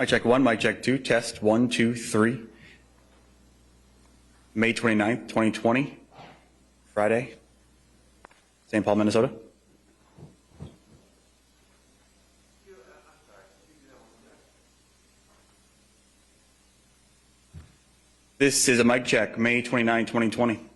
Mic check 1, mic check 2, test 1, 2, 3. May 29th, 2020, Friday, St. Paul, Minnesota. This is a mic check, May 29, 2020.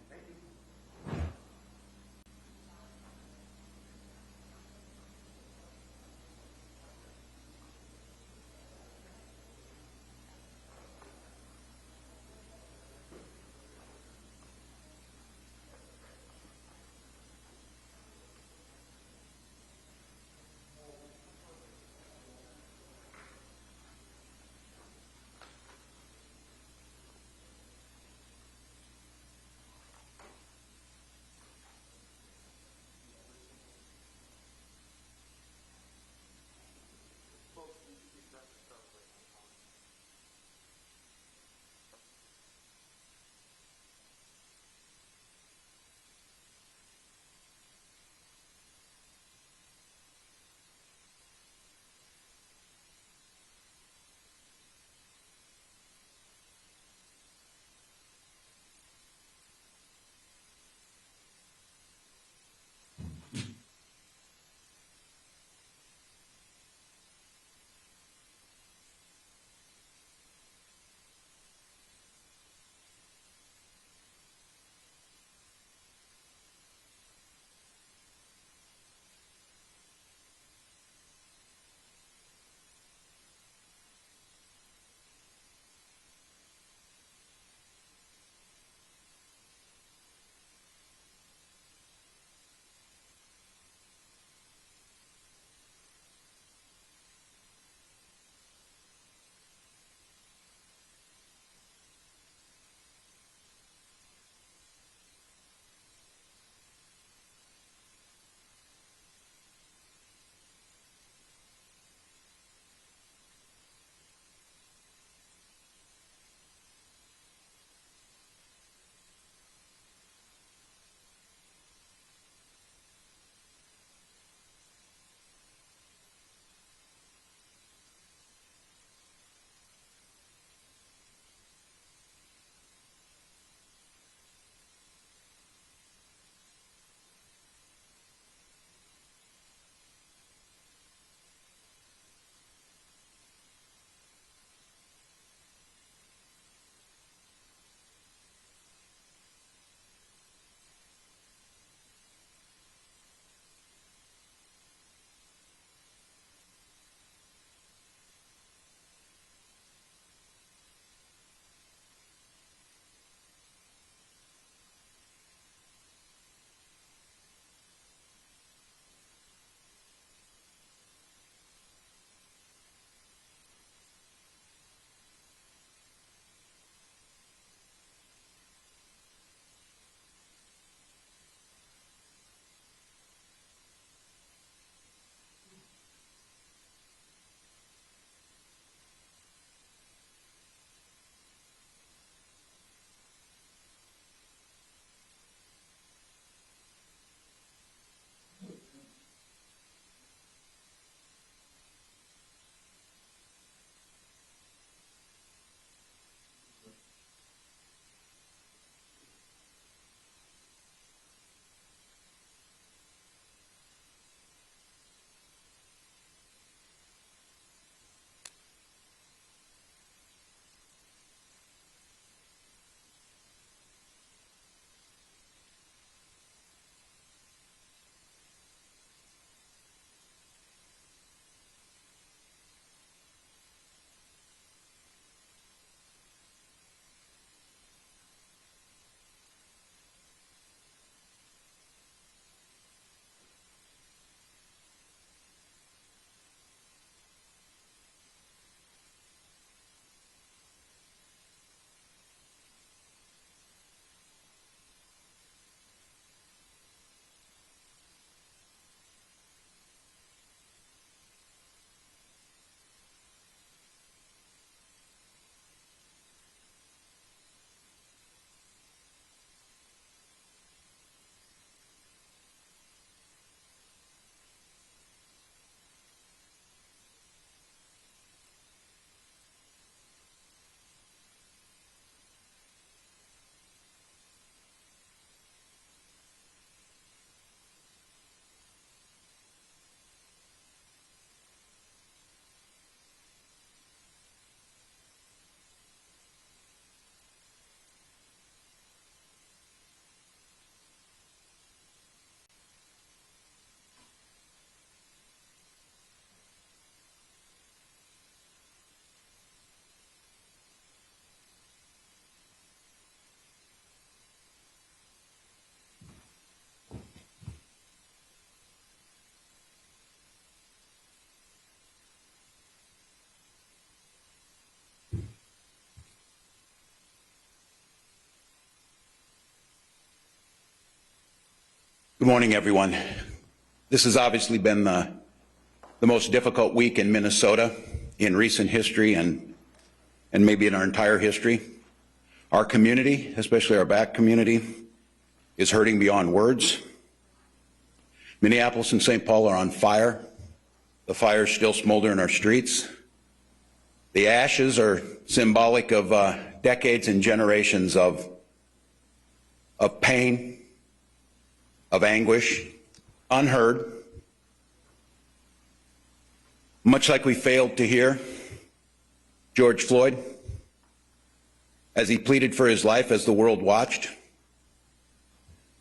Good morning, everyone. This has obviously been the most difficult week in Minnesota in recent history and maybe in our entire history. Our community, especially our Black community, is hurting beyond words. Minneapolis and St. Paul are on fire. The fires still smolder in our streets. The ashes are symbolic of decades and generations of pain, of anguish, unheard. Much like we failed to hear George Floyd as he pleaded for his life as the world watched,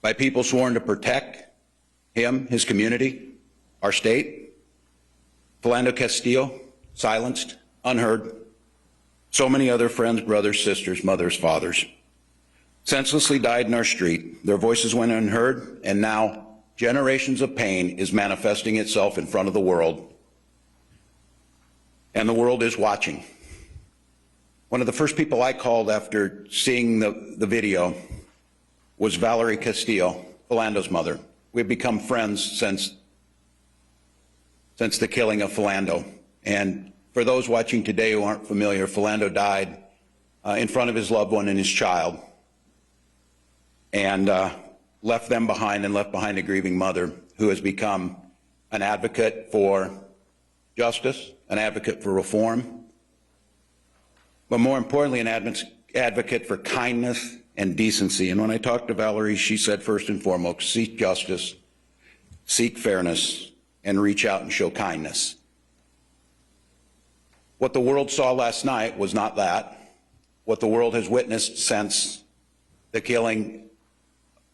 by people sworn to protect him, his community, our state. Philando Castile, silenced, unheard. So many other friends, brothers, sisters, mothers, fathers, senselessly died in our street. Their voices went unheard, and now generations of pain is manifesting itself in front of the world. And the world is watching. One of the first people I called after seeing the video was Valerie Castile, Philando's mother. We've become friends since the killing of Philando. And for those watching today who aren't familiar, Philando died in front of his loved one and his child, and left them behind, and left behind a grieving mother who has become an advocate for justice, an advocate for reform, but more importantly, an advocate for kindness and decency. And when I talked to Valerie, she said first and foremost, seek justice, seek fairness, and reach out and show kindness. What the world saw last night was not that. What the world has witnessed since the killing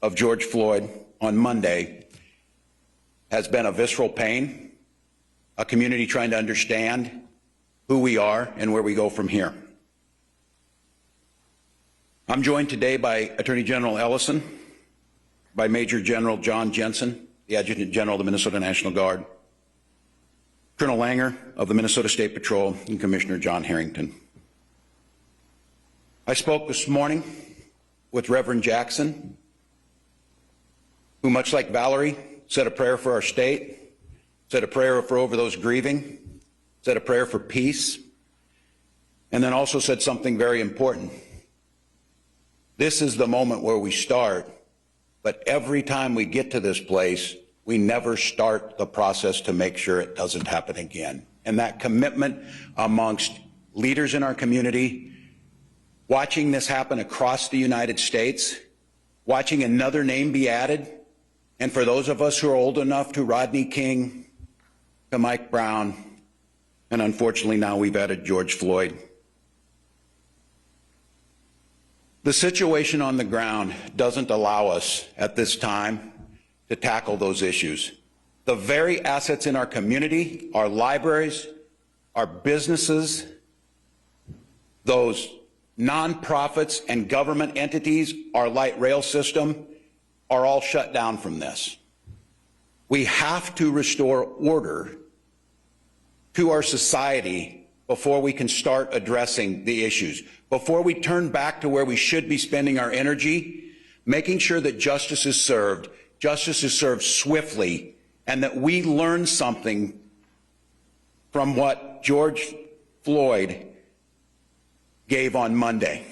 of George Floyd on Monday has been a visceral pain, a community trying to understand who we are and where we go from here. I'm joined today by Attorney General Ellison, by Major General John Jensen, the Adjutant General of the Minnesota National Guard, Colonel Langer of the Minnesota State Patrol, and Commissioner John Harrington. I spoke this morning with Reverend Jackson, who, much like Valerie, said a prayer for our state, said a prayer for over those grieving, said a prayer for peace, and then also said something very important. This is the moment where we start, but every time we get to this place, we never start the process to make sure it doesn't happen again. And that commitment amongst leaders in our community, watching this happen across the United States, watching another name be added, and for those of us who are old enough, to Rodney King, to Mike Brown, and unfortunately now we've added George Floyd. The situation on the ground doesn't allow us at this time to tackle those issues. The very assets in our community, our libraries, our businesses, those nonprofits and government entities, our light rail system, are all shut down from this. We have to restore order to our society before we can start addressing the issues, before we turn back to where we should be spending our energy, making sure that justice is served swiftly, and that we learn something from what George Floyd gave on Monday.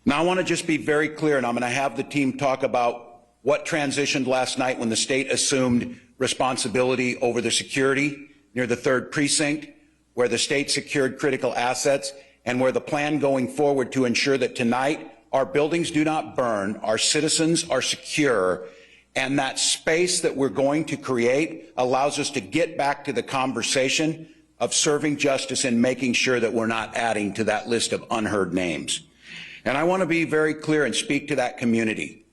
Now, I want to just be very clear, and I'm going to have the team talk about what transitioned last night when the state assumed responsibility over the security near the 3rd precinct, where the state secured critical assets, and where the plan going forward to ensure that tonight our buildings do not burn, our citizens are secure, and that space that we're going to create allows us to get back to the conversation of serving justice and making sure that we're not adding to that list of unheard names. And I want to be very clear and speak to that community.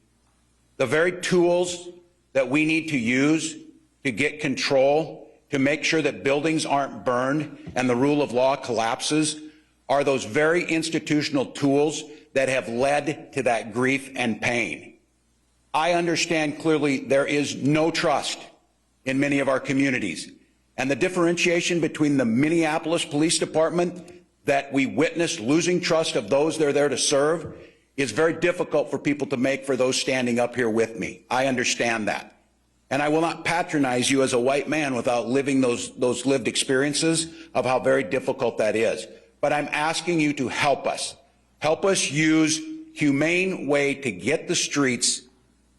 The very tools that we need to use to get control, to make sure that buildings aren't burned and the rule of law collapses, are those very institutional tools that have led to that grief and pain. I understand clearly there is no trust in many of our communities. And the differentiation between the Minneapolis Police Department that we witnessed losing trust of those they're there to serve, is very difficult for people to make for those standing up here with me. I understand that. And I will not patronize you as a white man without living those lived experiences of how very difficult that is. But I'm asking you to help us. Help us use humane way to get the streets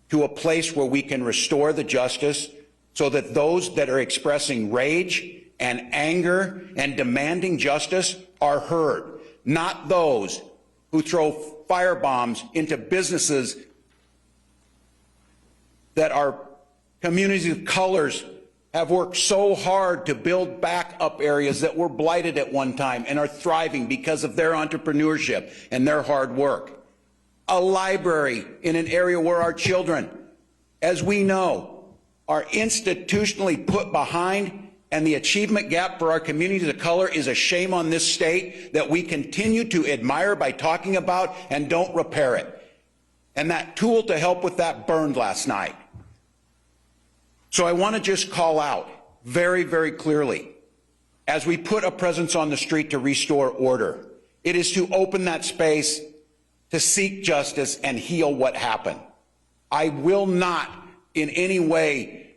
to a place where we can restore the justice so that those that are expressing rage and anger and demanding justice are heard, not those who throw firebombs into businesses that our communities of colors have worked so hard to build back up areas that were blighted at one time and are thriving because of their entrepreneurship and their hard work. A library in an area where our children, as we know, are institutionally put behind, and the achievement gap for our communities of color is a shame on this state that we continue to admire by talking about and don't repair it. And that tool to help with that burned last night. So I want to just call out very, very clearly, as we put a presence on the street to restore order, it is to open that space to seek justice and heal what happened. I will not in any way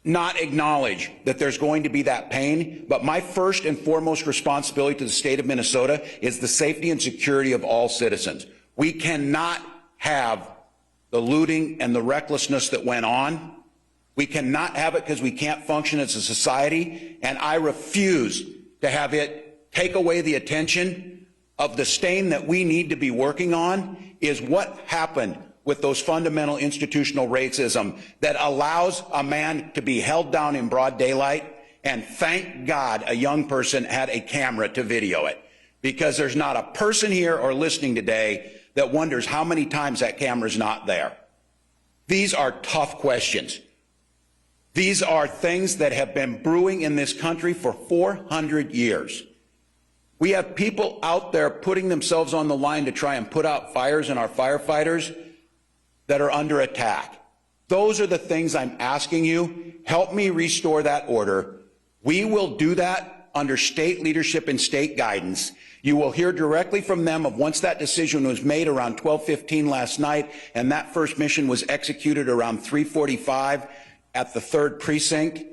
not acknowledge that there's going to be that pain, but my first and foremost responsibility to the state of Minnesota is the safety and security of all citizens. We cannot have the looting and the recklessness that went on. We cannot have it because we can't function as a society, and I refuse to have it take away the attention of the stain that we need to be working on is what happened with those fundamental institutional racism that allows a man to be held down in broad daylight, and thank God a young person had a camera to video it, because there's not a person here or listening today that wonders how many times that camera's not there. These are tough questions. These are things that have been brewing in this country for 400 years. We have people out there putting themselves on the line to try and put out fires in our firefighters that are under attack. Those are the things I'm asking you. Help me restore that order. We will do that under state leadership and state guidance. You will hear directly from them of once that decision was made around 12:15 last night, and that first mission was executed around 3:45 at the 3rd precinct,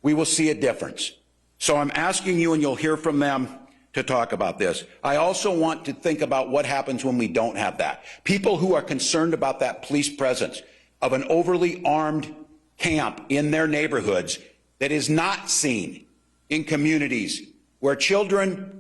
we will see a difference. So I'm asking you, and you'll hear from them, to talk about this. I also want to think about what happens when we don't have that. People who are concerned about that police presence of an overly armed camp in their neighborhoods that is not seen in communities where children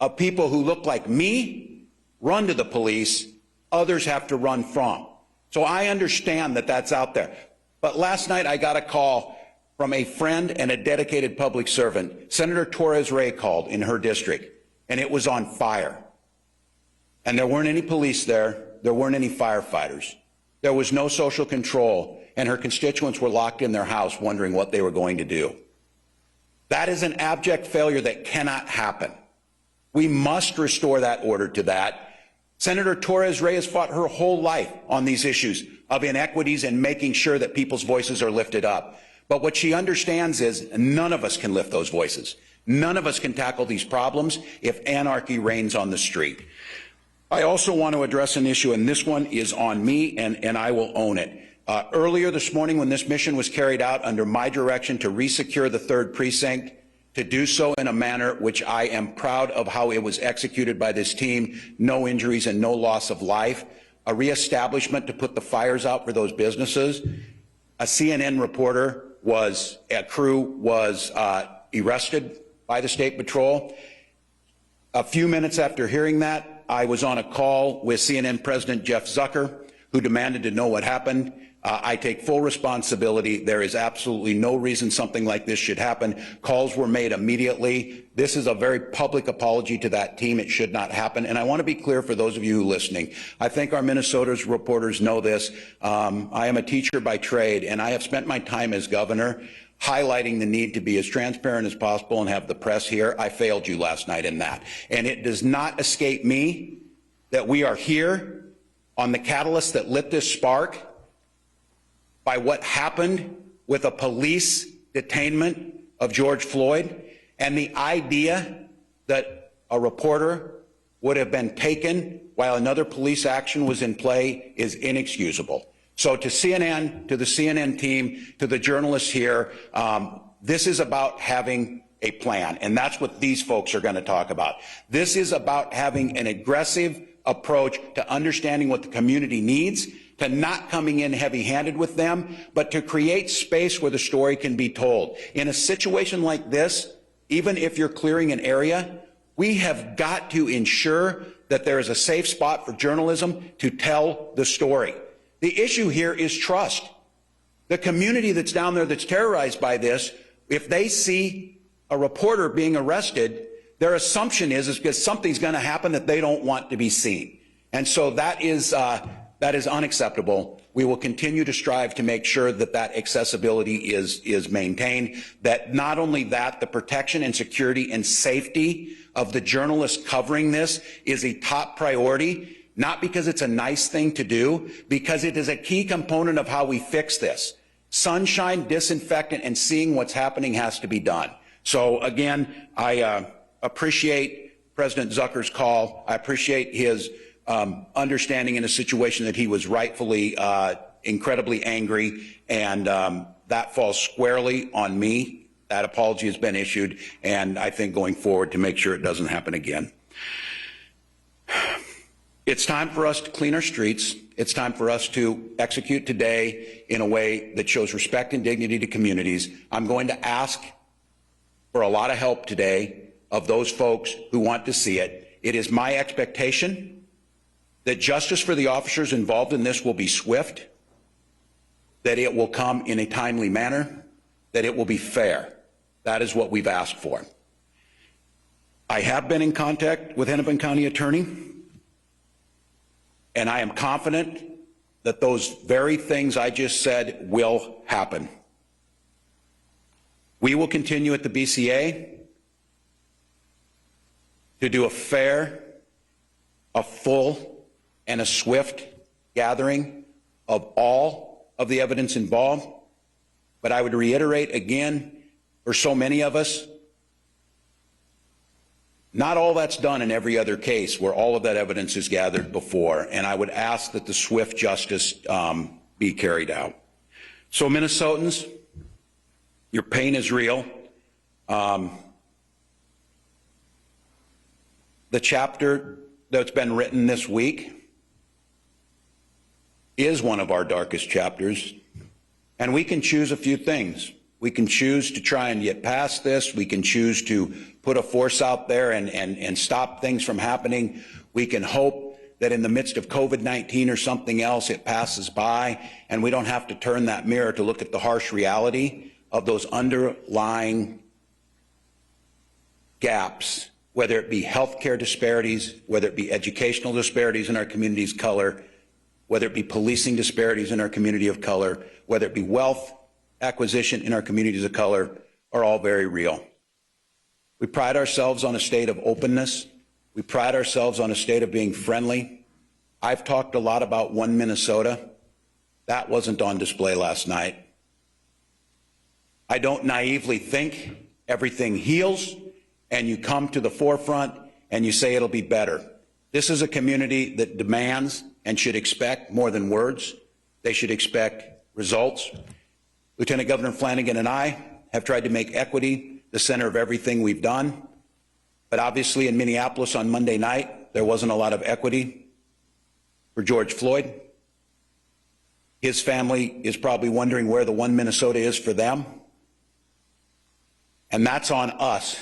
of people who look like me run to the police, others have to run from. So I understand that that's out there. But last night I got a call from a friend and a dedicated public servant. Senator Torres Ray called in her district, and it was on fire. And there weren't any police there. There weren't any firefighters. There was no social control, and her constituents were locked in their house wondering what they were going to do. That is an abject failure that cannot happen. We must restore that order to that. Senator Torres Ray has fought her whole life on these issues of inequities and making sure that people's voices are lifted up. But what she understands is none of us can lift those voices. None of us can tackle these problems if anarchy reigns on the street. I also want to address an issue, and this one is on me, and I will own it. Earlier this morning, when this mission was carried out under my direction to resecure the 3rd precinct, to do so in a manner which I am proud of how it was executed by this team, no injuries and no loss of life, a reestablishment to put the fires out for those businesses. A CNN reporter a crew was arrested by the State Patrol. A few minutes after hearing that, I was on a call with CNN President Jeff Zucker, who demanded to know what happened. I take full responsibility. There is absolutely no reason something like this should happen. Calls were made immediately. This is a very public apology to that team. It should not happen. And I want to be clear for those of you listening. I think our Minnesota's reporters know this. I am a teacher by trade, and I have spent my time as governor highlighting the need to be as transparent as possible and have the press here. I failed you last night in that. And it does not escape me that we are here on the catalyst that lit this spark by what happened with a police detainment of George Floyd, and the idea that a reporter would have been taken while another police action was in play is inexcusable. So to CNN, to the CNN team, to the journalists here, this is about having a plan, and that's what these folks are going to talk about. This is about having an aggressive approach to understanding what the community needs, to not coming in heavy-handed with them, but to create space where the story can be told. In a situation like this, even if you're clearing an area, we have got to ensure that there is a safe spot for journalism to tell the story. The issue here is trust. The community that's down there that's terrorized by this, if they see a reporter being arrested, their assumption is because something's going to happen that they don't want to be seen. And so that is unacceptable. We will continue to strive to make sure that that accessibility is maintained, that not only that, the protection and security and safety of the journalists covering this is a top priority, not because it's a nice thing to do, because it is a key component of how we fix this. Sunshine, disinfectant, and seeing what's happening has to be done. So again, I appreciate President Zucker's call. I appreciate his understanding in a situation that he was rightfully incredibly angry, and that falls squarely on me. That apology has been issued, and I think going forward to make sure it doesn't happen again. It's time for us to clean our streets. It's time for us to execute today in a way that shows respect and dignity to communities. I'm going to ask for a lot of help today of those folks who want to see it. It is my expectation that justice for the officers involved in this will be swift, that it will come in a timely manner, that it will be fair. That is what we've asked for. I have been in contact with Hennepin County Attorney, and I am confident that those very things I just said will happen. We will continue at the BCA to do a fair, a full, and a swift gathering of all of the evidence involved. But I would reiterate again, for so many of us, not all that's done in every other case where all of that evidence is gathered before, and I would ask that the swift justice be carried out. So Minnesotans, your pain is real. The chapter that's been written this week is one of our darkest chapters, and we can choose a few things. We can choose to try and get past this. We can choose to put a force out there and stop things from happening. We can hope that in the midst of COVID-19 or something else, it passes by and we don't have to turn that mirror to look at the harsh reality of those underlying gaps, whether it be healthcare disparities, whether it be educational disparities in our communities of color, whether it be policing disparities in our community of color, whether it be wealth acquisition in our communities of color, are all very real. We pride ourselves on a state of openness. We pride ourselves on a state of being friendly. I've talked a lot about One Minnesota. That wasn't on display last night. I don't naively think everything heals and you come to the forefront and you say it'll be better. This is a community that demands and should expect more than words. They should expect results. Lieutenant Governor Flanagan and I have tried to make equity the center of everything we've done. But obviously in Minneapolis on Monday night, there wasn't a lot of equity for George Floyd. His family is probably wondering where the One Minnesota is for them. And that's on us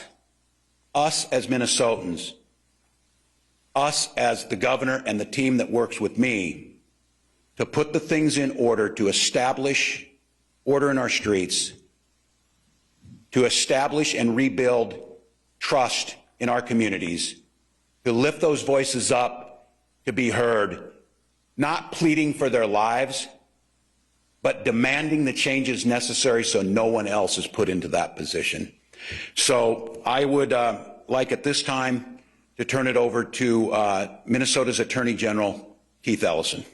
as Minnesotans, us as the governor and the team that works with me, to put the things in order to establish order in our streets, to establish and rebuild trust in our communities, to lift those voices up to be heard, not pleading for their lives, but demanding the changes necessary so no one else is put into that position. So I would like at this time to turn it over to Minnesota's Attorney General, Keith Ellison.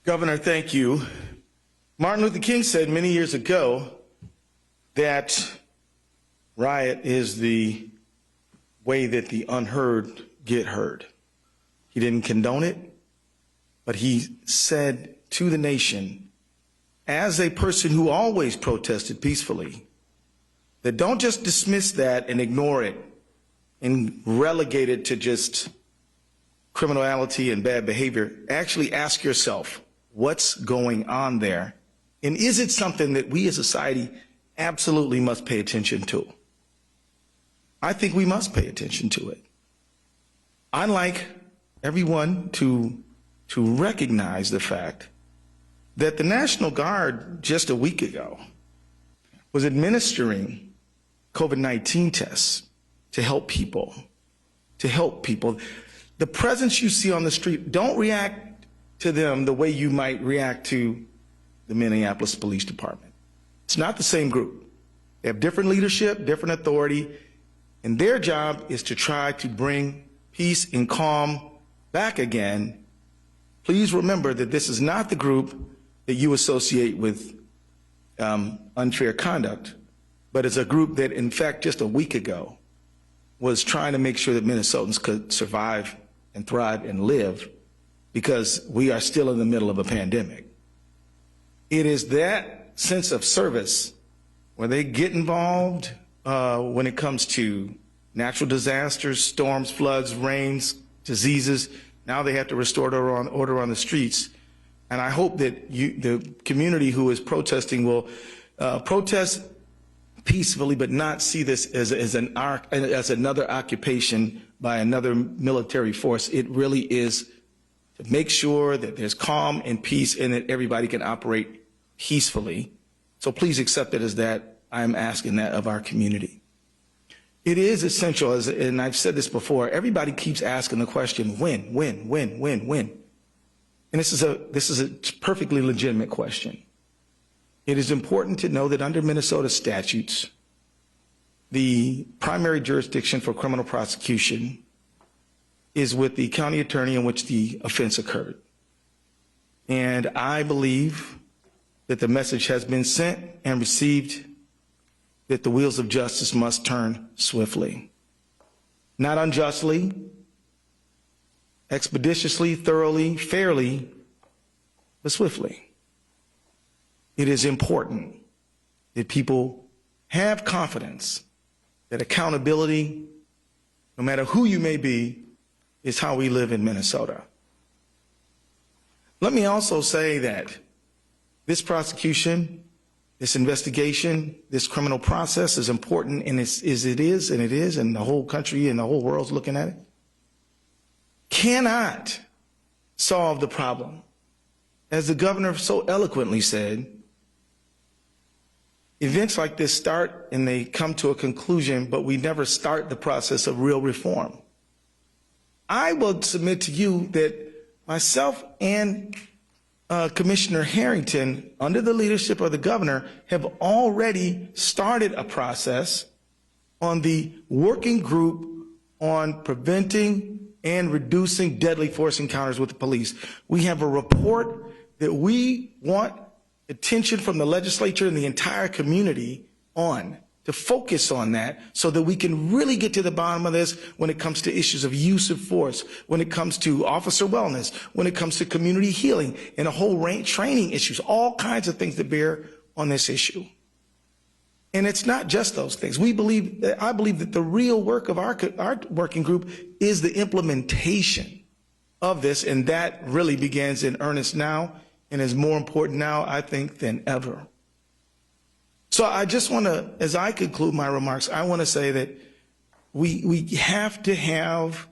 Governor, thank you. Martin Luther King said many years ago that riot is the way that the unheard get heard. He didn't condone it, but he said to the nation, as a person who always protested peacefully, that don't just dismiss that and ignore it and relegate it to just criminality and bad behavior. Actually ask yourself, what's going on there? And is it something that we as a society absolutely must pay attention to? I think we must pay attention to it. I'd like everyone to recognize the fact that the National Guard just a week ago was administering COVID-19 tests to help people, The presence you see on the street, don't react to them the way you might react to the Minneapolis Police Department. It's not the same group. They have different leadership, different authority, and their job is to try to bring peace and calm back again. Please remember that this is not the group that you associate with unfair conduct, but it's a group that, in fact, just a week ago was trying to make sure that Minnesotans could survive and thrive and live because we are still in the middle of a pandemic. It is that sense of service where they get involved when it comes to natural disasters, storms, floods, rains, diseases. Now they have to restore order on the streets. And I hope that the community who is protesting will protest peacefully, but not see this as another occupation by another military force. It really is to make sure that there's calm and peace and that everybody can operate peacefully. So please accept it as that. I'm asking that of our community. It is essential, and I've said this before, everybody keeps asking the question, when? And this is a perfectly legitimate question. It is important to know that under Minnesota statutes, the primary jurisdiction for criminal prosecution is with the county attorney in which the offense occurred. And I believe that the message has been sent and received that the wheels of justice must turn swiftly. Not unjustly, expeditiously, thoroughly, fairly, but swiftly. It is important that people have confidence that accountability, no matter who you may be, is how we live in Minnesota. Let me also say that this prosecution, this investigation, this criminal process is important, and and the whole country and the whole world's looking at it, cannot solve the problem. As the governor so eloquently said, events like this start and they come to a conclusion, but we never start the process of real reform. I will submit to you that myself and Commissioner Harrington, under the leadership of the governor, have already started a process on the working group on preventing and reducing deadly force encounters with the police. We have a report that we want attention from the legislature and the entire community on, to focus on that so that we can really get to the bottom of this when it comes to issues of use of force, when it comes to officer wellness, when it comes to community healing and a whole range training issues, all kinds of things that bear on this issue. And it's not just those things. I believe that the real work of our working group is the implementation of this, and that really begins in earnest now and is more important now, I think, than ever. So I just want to, as I conclude my remarks, I want to say that we have to have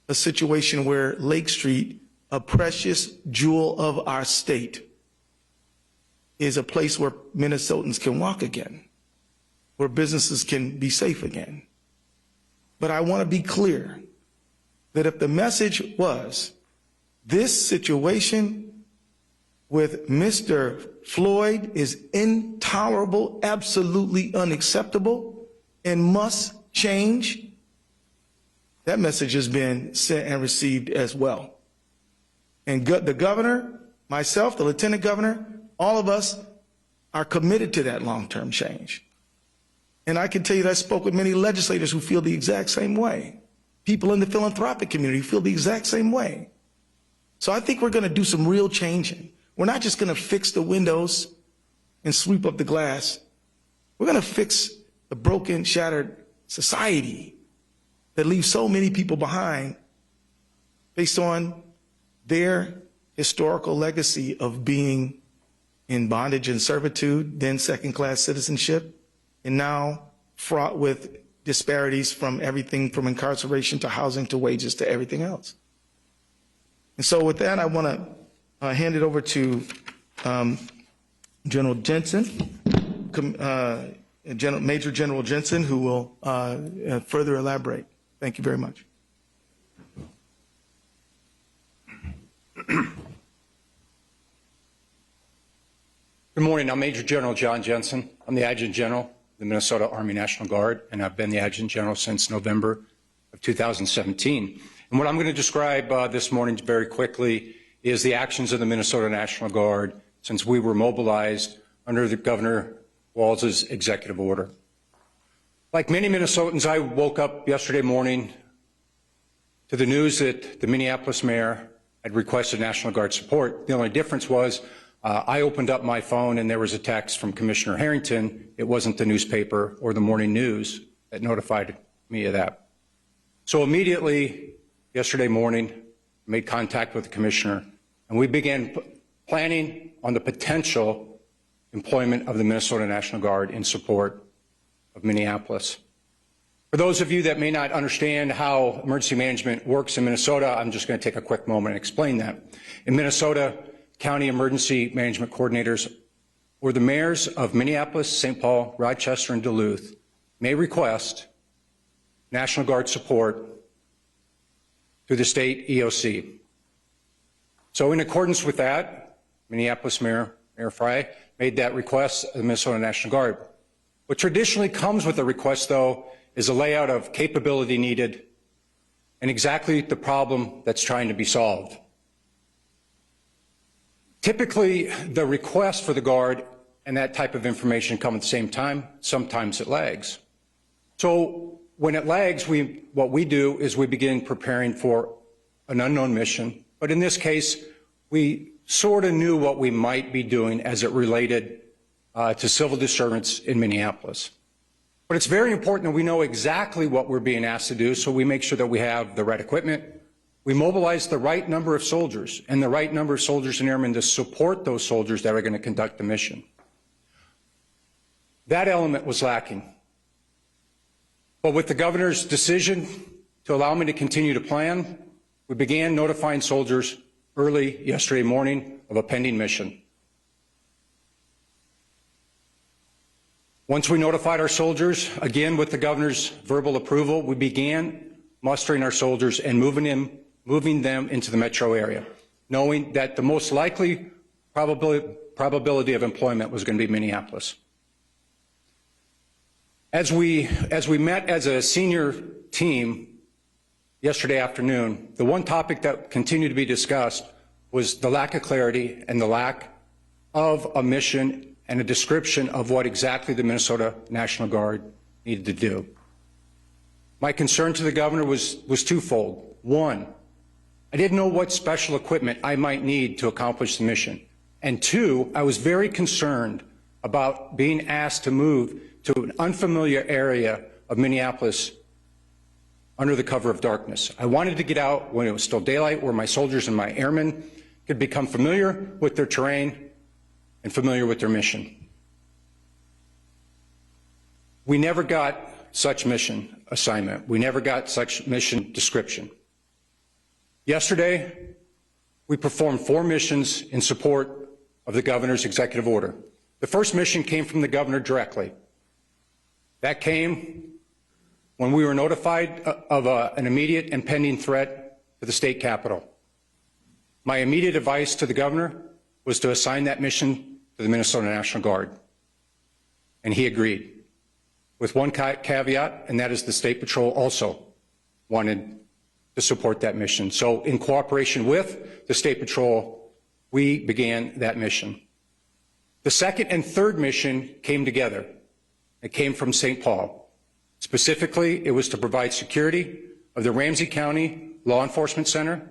a situation where Lake Street, a precious jewel of our state, is a place where Minnesotans can walk again, where businesses can be safe again. But I want to be clear that if the message was this situation with Mr. Floyd is intolerable, absolutely unacceptable, and must change, that message has been sent and received as well. And the governor, myself, the lieutenant governor, all of us are committed to that long-term change. And I can tell you that I spoke with many legislators who feel the exact same way. People in the philanthropic community feel the exact same way. So I think we're going to do some real changing. We're not just going to fix the windows and sweep up the glass. We're going to fix the broken, shattered society that leaves so many people behind based on their historical legacy of being in bondage and servitude, then second-class citizenship, and now fraught with disparities from everything from incarceration to housing to wages to everything else. And so with that, I want to hand it over to General Jensen, Major General Jensen, who will further elaborate. Thank you very much. Good morning. I'm Major General John Jensen. I'm the Adjutant General of the Minnesota Army National Guard, and I've been the Adjutant General since November of 2017. And what I'm going to describe this morning very quickly is the actions of the Minnesota National Guard since we were mobilized under the Governor Walz's executive order. Like many Minnesotans, I woke up yesterday morning to the news that the Minneapolis mayor had requested National Guard support. The only difference was I opened up my phone and there was a text from Commissioner Harrington. It wasn't the newspaper or the morning news that notified me of that. So immediately yesterday morning, I made contact with the commissioner and we began planning on the potential employment of the Minnesota National Guard in support of Minneapolis. For those of you that may not understand how emergency management works in Minnesota, I'm just going to take a quick moment and explain that. In Minnesota, county emergency management coordinators or the mayors of Minneapolis, St. Paul, Rochester, and Duluth may request National Guard support through the state EOC. So in accordance with that, Minneapolis Mayor Frey made that request of the Minnesota National Guard. What traditionally comes with a request, though, is a layout of capability needed and exactly the problem that's trying to be solved. Typically, the request for the Guard and that type of information come at the same time. Sometimes it lags. So when it lags, what we do is we begin preparing for an unknown mission. But in this case, we sort of knew what we might be doing as it related to civil disturbance in Minneapolis. But it's very important that we know exactly what we're being asked to do, so we make sure that we have the right equipment. We mobilize the right number of soldiers and the right number of soldiers and airmen to support those soldiers that are going to conduct the mission. That element was lacking. But with the governor's decision to allow me to continue to plan, we began notifying soldiers early yesterday morning of a pending mission. Once we notified our soldiers, again with the governor's verbal approval, we began mustering our soldiers and moving them into the metro area, knowing that the most likely probability of employment was going to be Minneapolis. As we met as a senior team yesterday afternoon, the one topic that continued to be discussed was the lack of clarity and the lack of a mission and a description of what exactly the Minnesota National Guard needed to do. My concern to the governor was twofold. One, I didn't know what special equipment I might need to accomplish the mission. And two, I was very concerned about being asked to move to an unfamiliar area of Minneapolis under the cover of darkness. I wanted to get out when it was still daylight, where my soldiers and my airmen could become familiar with their terrain and familiar with their mission. We never got such mission assignment. We never got such mission description. Yesterday, we performed 4 missions in support of the governor's executive order. The first mission came from the governor directly. That came when we were notified of an immediate and pending threat to the state capitol. My immediate advice to the governor was to assign that mission to the Minnesota National Guard. And he agreed, with one caveat, and that is the State Patrol also wanted to support that mission. So in cooperation with the State Patrol, we began that mission. The second and third mission came together. that came from St. Paul. Specifically, it was to provide security of the Ramsey County Law Enforcement Center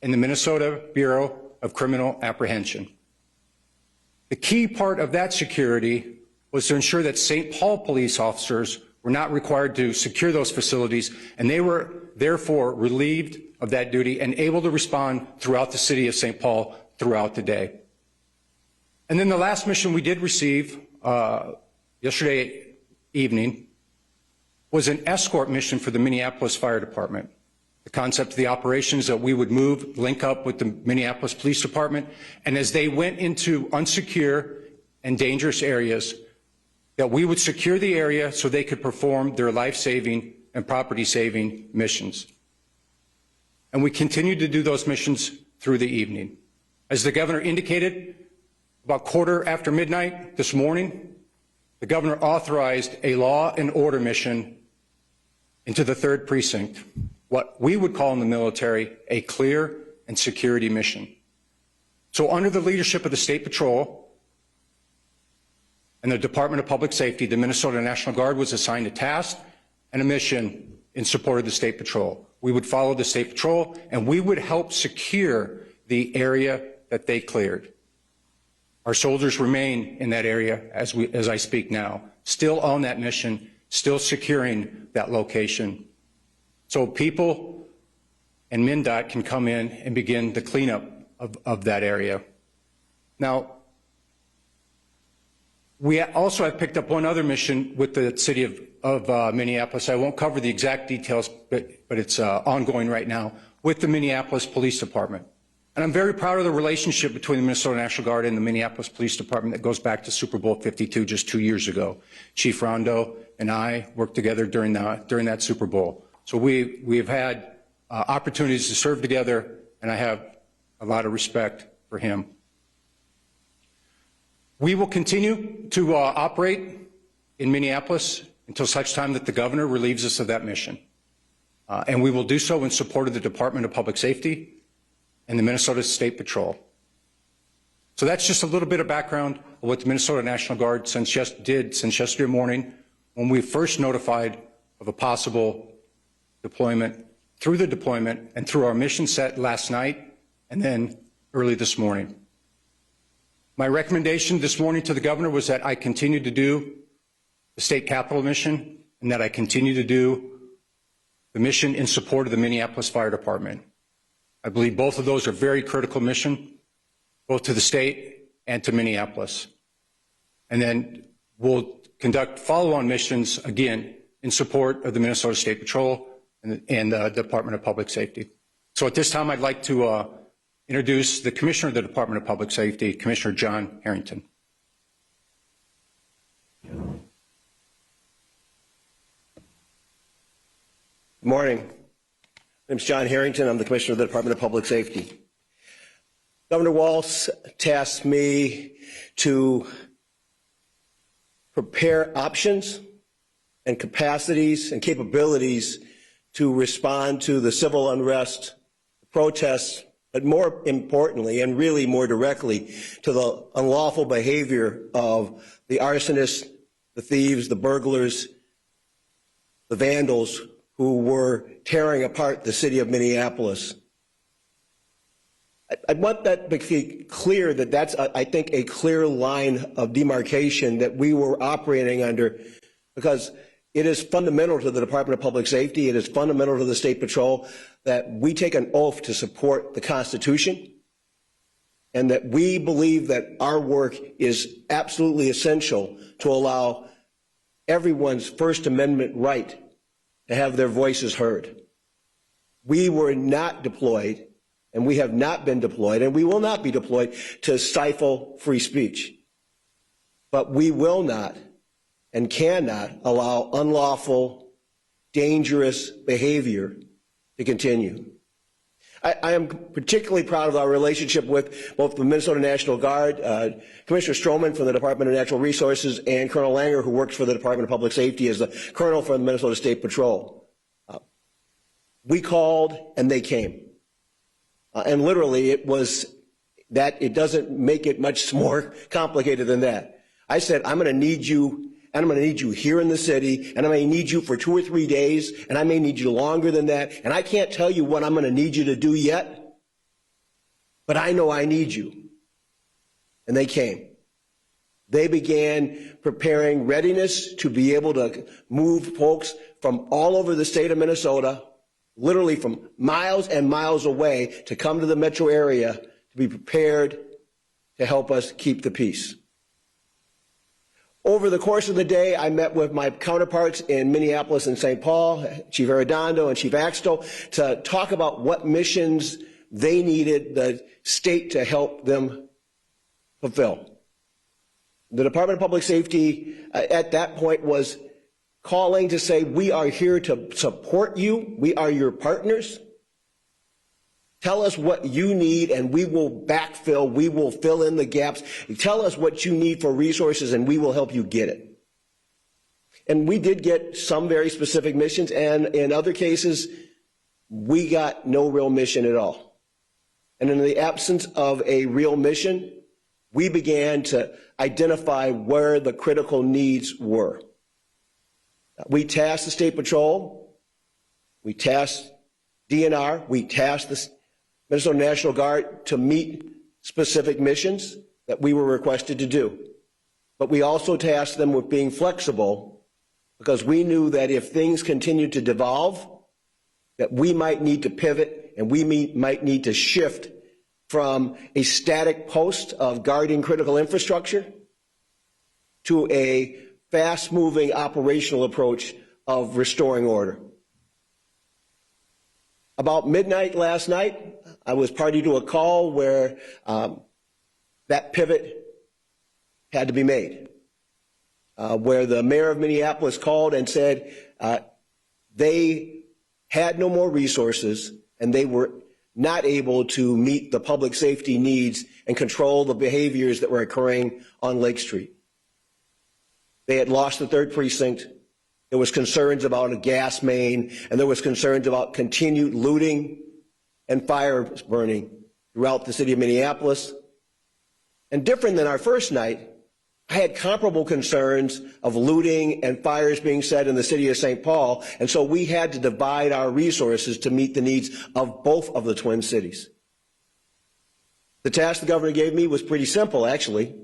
and the Minnesota Bureau of Criminal Apprehension. The key part of that security was to ensure that St. Paul police officers were not required to secure those facilities, and they were therefore relieved of that duty and able to respond throughout the city of St. Paul throughout the day. And then the last mission we did receive yesterday evening was an escort mission for the Minneapolis Fire Department. The concept of the operation is that we would link up with the Minneapolis Police Department, and as they went into unsecure and dangerous areas, that we would secure the area so they could perform their life-saving and property-saving missions. And we continued to do those missions through the evening. As the governor indicated, about quarter after midnight this morning, the governor authorized a law and order mission into the 3rd precinct, what we would call in the military a clear and security mission. So under the leadership of the State Patrol and the Department of Public Safety, the Minnesota National Guard was assigned a task and a mission in support of the State Patrol. We would follow the State Patrol, and we would help secure the area that they cleared. Our soldiers remain in that area as I speak now, still on that mission, still securing that location. So people and MnDOT can come in and begin the cleanup of that area. Now, we also have picked up one other mission with the city of Minneapolis. I won't cover the exact details, but it's ongoing right now with the Minneapolis Police Department. And I'm very proud of the relationship between the Minnesota National Guard and the Minneapolis Police Department that goes back to Super Bowl 52 just 2 years ago. Chief Rondo and I worked together during that Super Bowl. So we've had opportunities to serve together, and I have a lot of respect for him. We will continue to operate in Minneapolis until such time that the governor relieves us of that mission. And we will do so in support of the Department of Public Safety and the Minnesota State Patrol. So that's just a little bit of background of what the Minnesota National Guard did since yesterday morning when we first notified of a possible deployment, through the deployment and through our mission set last night and then early this morning. My recommendation this morning to the governor was that I continue to do the state capitol mission and that I continue to do the mission in support of the Minneapolis Fire Department. I believe both of those are very critical mission, both to the state and to Minneapolis. And then we'll conduct follow-on missions, again, in support of the Minnesota State Patrol and the Department of Public Safety. So at this time, I'd like to introduce the Commissioner of the Department of Public Safety, Commissioner John Harrington. Good morning. My name is John Harrington. I'm the Commissioner of the Department of Public Safety. Governor Waltz tasked me to prepare options and capacities and capabilities to respond to the civil unrest, protests, but more importantly and really more directly to the unlawful behavior of the arsonists, the thieves, the burglars, the vandals who were tearing apart the city of Minneapolis. I want that to be clear that that's, I think, a clear line of demarcation that we were operating under, because it is fundamental to the Department of Public Safety, it is fundamental to the State Patrol that we take an oath to support the Constitution and that we believe that our work is absolutely essential to allow everyone's First Amendment right to have their voices heard. We were not deployed, and we have not been deployed, and we will not be deployed to stifle free speech. But we will not and cannot allow unlawful, dangerous behavior to continue. I am particularly proud of our relationship with both the Minnesota National Guard, Commissioner Stroman from the Department of Natural Resources, and Colonel Langer, who works for the Department of Public Safety as the Colonel for the Minnesota State Patrol. We called and they came. And literally it was that, it doesn't make it much more complicated than that. I said, I'm going to need you and I'm going to need you here in the city, and I may need you for 2 or 3 days, and I may need you longer than that, and I can't tell you what I'm going to need you to do yet, but I know I need you. And they came. They began preparing readiness to be able to move folks from all over the state of Minnesota, literally from miles and miles away, to come to the metro area to be prepared to help us keep the peace. Over the course of the day, I met with my counterparts in Minneapolis and St. Paul, Chief Arredondo and Chief Axtell, to talk about what missions they needed the state to help them fulfill. The Department of Public Safety at that point was calling to say, we are here to support you. We are your partners. Tell us what you need and we will backfill. We will fill in the gaps. Tell us what you need for resources and we will help you get it. And we did get some very specific missions, and in other cases, we got no real mission at all. And in the absence of a real mission, we began to identify where the critical needs were. We tasked the State Patrol, we tasked DNR, we tasked the Minnesota National Guard to meet specific missions that we were requested to do. But we also tasked them with being flexible, because we knew that if things continued to devolve, that we might need to pivot and we might need to shift from a static post of guarding critical infrastructure to a fast-moving operational approach of restoring order. About midnight last night, I was party to a call where that pivot had to be made, where the mayor of Minneapolis called and said they had no more resources and they were not able to meet the public safety needs and control the behaviors that were occurring on Lake Street. They had lost the 3rd precinct. There was concerns about a gas main, and there was concerns about continued looting and fires burning throughout the city of Minneapolis. And different than our first night, I had comparable concerns of looting and fires being set in the city of St. Paul, and so we had to divide our resources to meet the needs of both of the twin cities. The task the governor gave me was pretty simple, actually.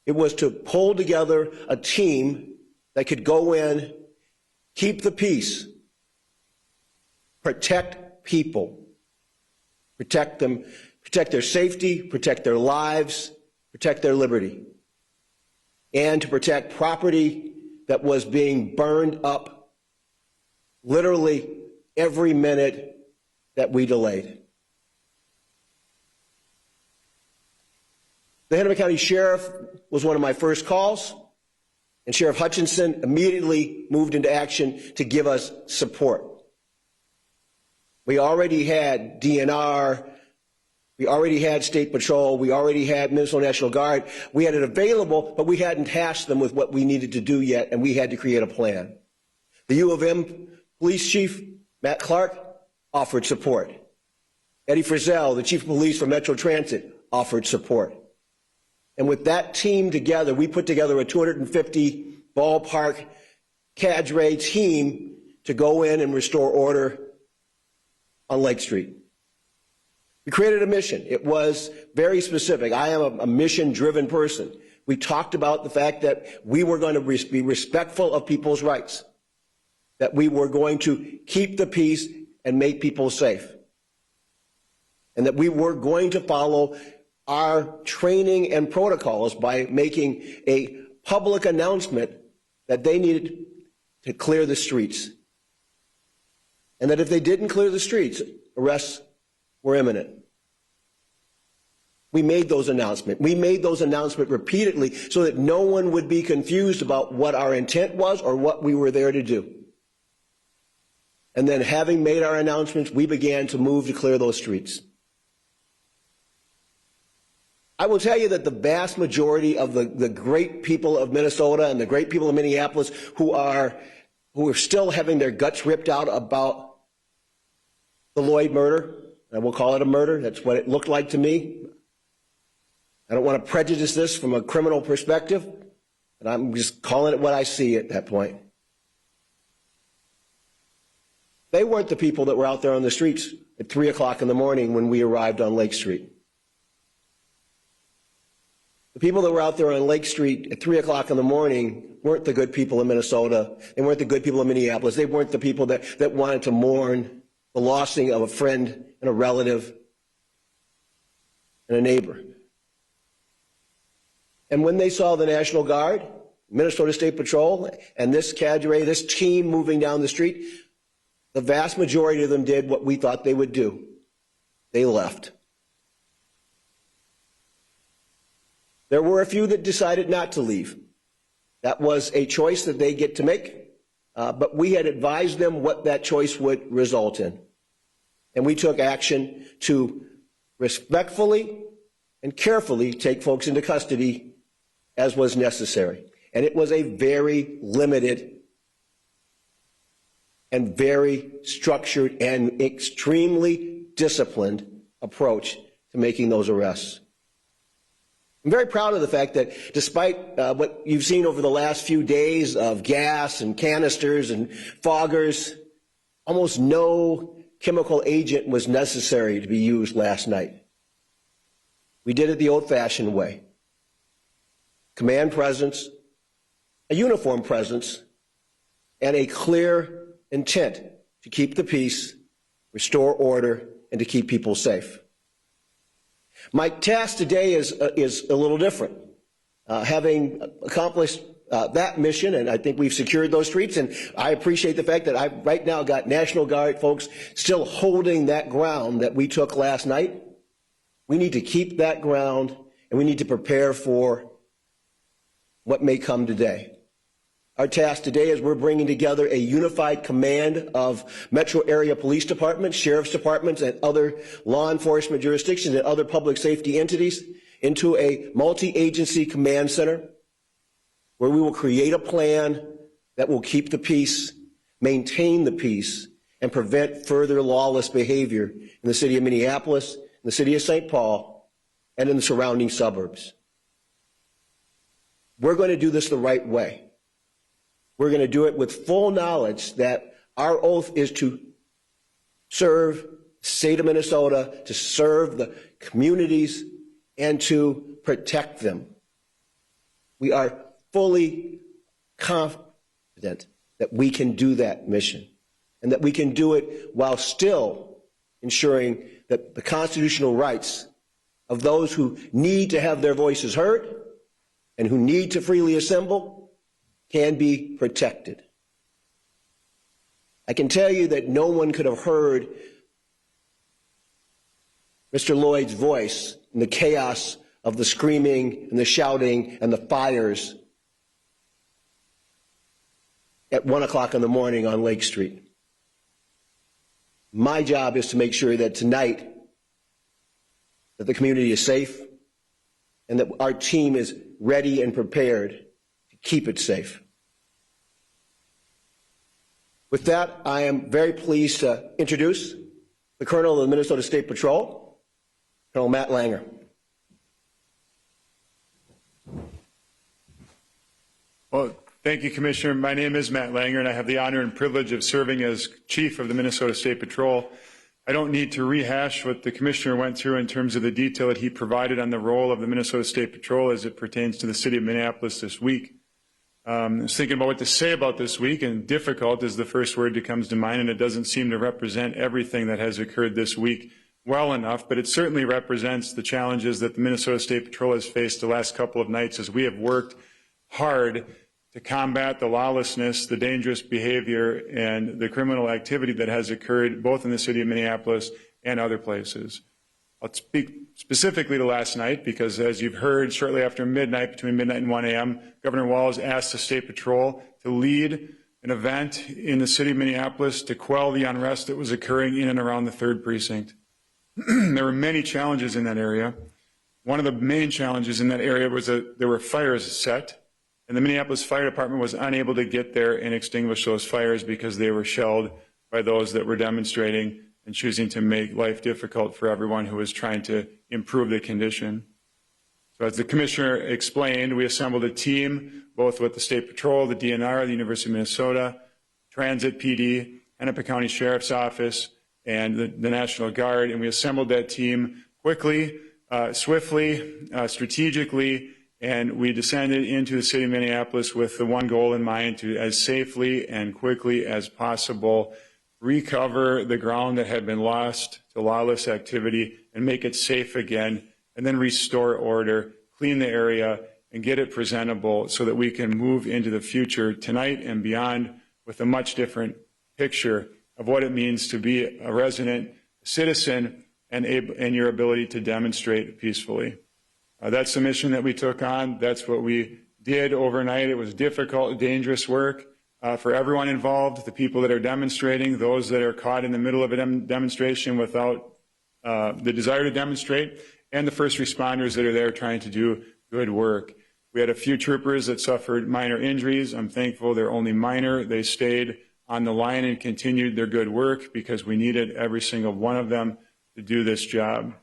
It was to pull together a team that could go in, keep the peace, protect people, protect them, protect their safety, protect their lives, protect their liberty, and to protect property that was being burned up literally every minute that we delayed. The Hennepin County Sheriff was one of my first calls, and Sheriff Hutchinson immediately moved into action to give us support. We already had DNR, we already had State Patrol, we already had Minnesota National Guard. We had it available, but we hadn't tasked them with what we needed to do yet, and we had to create a plan. The U of M Police Chief, Matt Clark, offered support. Eddie Frizzell, the Chief of Police for Metro Transit, offered support. And with that team together, we put together a 250 ballpark cadre team to go in and restore order on Lake Street. We created a mission. It was very specific. I am a mission-driven person. We talked about the fact that we were going to be respectful of people's rights, that we were going to keep the peace and make people safe, and that we were going to follow our training and protocols by making a public announcement that they needed to clear the streets, and that if they didn't clear the streets, arrests were imminent. We made those announcements. We made those announcements repeatedly so that no one would be confused about what our intent was or what we were there to do. And then, having made our announcements, we began to move to clear those streets. I will tell you that the vast majority of the great people of Minnesota and the great people of Minneapolis who are still having their guts ripped out about the Lloyd murder, and we'll call it a murder, that's what it looked like to me. I don't want to prejudice this from a criminal perspective, and I'm just calling it what I see at that point. They weren't the people that were out there on the streets at 3 o'clock in the morning when we arrived on Lake Street. The people that were out there on Lake Street at 3 o'clock in the morning weren't the good people in Minnesota. They weren't the good people in Minneapolis. They weren't the people that wanted to mourn the lossing of a friend and a relative and a neighbor. And when they saw the National Guard, Minnesota State Patrol, and this cadre, this team moving down the street, the vast majority of them did what we thought they would do. They left. There were a few that decided not to leave. That was a choice that they get to make, but we had advised them what that choice would result in. And we took action to respectfully and carefully take folks into custody as was necessary. And it was a very limited and very structured and extremely disciplined approach to making those arrests. I'm very proud of the fact that despite what you've seen over the last few days of gas and canisters and foggers, almost no chemical agent was necessary to be used last night. We did it the old-fashioned way. Command presence, a uniform presence, and a clear intent to keep the peace, restore order, and to keep people safe. My task today is a little different. Having accomplished that mission, and I think we've secured those streets, and I appreciate the fact that I've right now got National Guard folks still holding that ground that we took last night. We need to keep that ground, and we need to prepare for what may come today. Our task today is we're bringing together a unified command of metro area police departments, sheriff's departments, and other law enforcement jurisdictions and other public safety entities into a multi-agency command center where we will create a plan that will keep the peace, maintain the peace, and prevent further lawless behavior in the city of Minneapolis, in the city of St. Paul, and in the surrounding suburbs. We're going to do this the right way. We're going to do it with full knowledge that our oath is to serve the state of Minnesota, to serve the communities, and to protect them. We are fully confident that we can do that mission and that we can do it while still ensuring that the constitutional rights of those who need to have their voices heard and who need to freely assemble can be protected. I can tell you that no one could have heard Mr. Lloyd's voice in the chaos of the screaming and the shouting and the fires at 1 o'clock in the morning on Lake Street. My job is to make sure that tonight that the community is safe and that our team is ready and prepared keep it safe. With that, I am very pleased to introduce the Colonel of the Minnesota State Patrol, Colonel Matt Langer. Well, thank you, Commissioner. My name is Matt Langer, and I have the honor and privilege of serving as Chief of the Minnesota State Patrol. I don't need to rehash what the Commissioner went through in terms of the detail that he provided on the role of the Minnesota State Patrol as it pertains to the city of Minneapolis this week. I was thinking about what to say about this week, and difficult is the first word that comes to mind, and it doesn't seem to represent everything that has occurred this week well enough, but it certainly represents the challenges that the Minnesota State Patrol has faced the last couple of nights as we have worked hard to combat the lawlessness, the dangerous behavior, and the criminal activity that has occurred both in the city of Minneapolis and other places. I'll speak specifically to last night because, as you've heard, shortly after midnight, between midnight and 1 a.m., Governor Waltz asked the State Patrol to lead an event in the city of Minneapolis to quell the unrest that was occurring in and around the 3rd Precinct. There were many challenges in that area. One of the main challenges in that area was that there were fires set, and the Minneapolis Fire Department was unable to get there and extinguish those fires because they were shelled by those that were demonstrating and choosing to make life difficult for everyone who was trying to improve the condition. So as the Commissioner explained, we assembled a team, both with the State Patrol, the DNR, the University of Minnesota, Transit PD, Hennepin County Sheriff's Office, and the National Guard, and we assembled that team quickly, swiftly, strategically, and we descended into the city of Minneapolis with the one goal in mind: to, as safely and quickly as possible, recover the ground that had been lost to lawless activity and make it safe again, and then restore order, clean the area, and get it presentable so that we can move into the future tonight and beyond with a much different picture of what it means to be a resident, citizen, and your ability to demonstrate peacefully. That's the mission that we took on. That's what we did overnight. It was difficult, dangerous work for everyone involved, the people that are demonstrating, those that are caught in the middle of a demonstration without the desire to demonstrate, and the first responders that are there trying to do good work. We had a few troopers that suffered minor injuries. I'm thankful they're only minor. They stayed on the line and continued their good work because we needed every single one of them to do this job.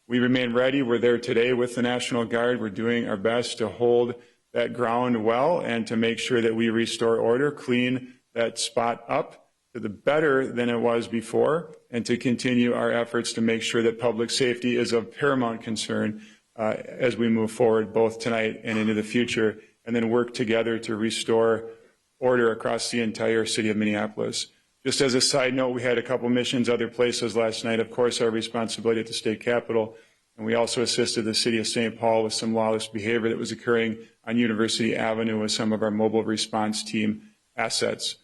We remain ready. We're there today with the National Guard. We're doing our best to hold that ground well and to make sure that we restore order, clean that spot up to the better than it was before, and to continue our efforts to make sure that public safety is of paramount concern as we move forward, both tonight and into the future, and then work together to restore order across the entire city of Minneapolis. Just as a side note, we had a couple missions other places last night. Of course, our responsibility at the state capitol, and we also assisted the city of St. Paul with some lawless behavior that was occurring on University Avenue with some of our mobile response team assets.